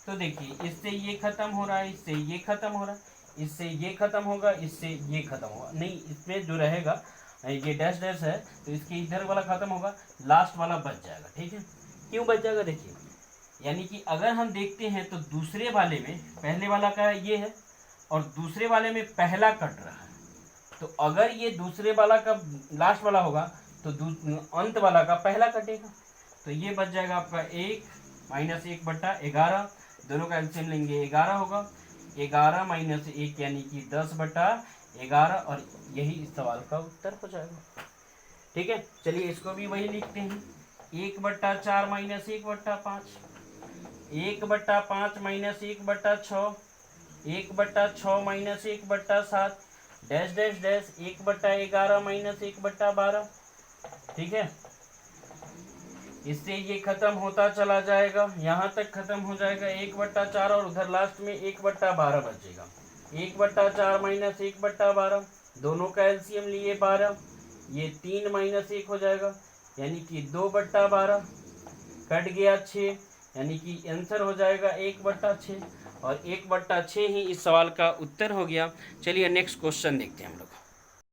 तो देखिए इससे ये खत्म हो रहा है, इससे ये खत्म हो रहा है, इससे ये खत्म होगा, इससे ये खत्म होगा। नहीं, इसमें जो रहेगा ये डैश डैश है तो इसके इधर वाला खत्म होगा, लास्ट वाला बच जाएगा, ठीक है। क्यों बच जाएगा? देखिए, यानी कि अगर हम देखते हैं तो दूसरे वाले में पहले वाला का ये है और दूसरे वाले में पहला कट रहा है। तो अगर ये दूसरे वाला का लास्ट वाला होगा तो अंत वाला का पहला कटेगा। तो ये बच जाएगा आपका 1 माइनस 1/11। दोनों का एलसीएम लेंगे 11 होगा। 11 माइनस 1 यानी कि 10/11 और यही इस सवाल का उत्तर हो जाएगा, ठीक है। चलिए इसको भी वही लिखते हैं 1/4 minus 1/5, 1/5 minus 1/6, 1/6 minus 1/7 dash dash dash 1/11 minus 1/12, ठीक है। इससे ये खत्म होता चला जाएगा, यहाँ तक खत्म हो जाएगा 1/4 और उधर लास्ट में 1/12 बचेगा। 1/4 माइनस 1/12, दोनों का एलसीएम लिए 12, ये 3 माइनस 1 हो जाएगा, यानी कि 2/12 कट गया 6, यानी कि आंसर हो जाएगा 1/6 और 1/6 ही इस सवाल का उत्तर हो गया। चलिए नेक्स्ट क्वेश्चन देखते हैं हम लोग।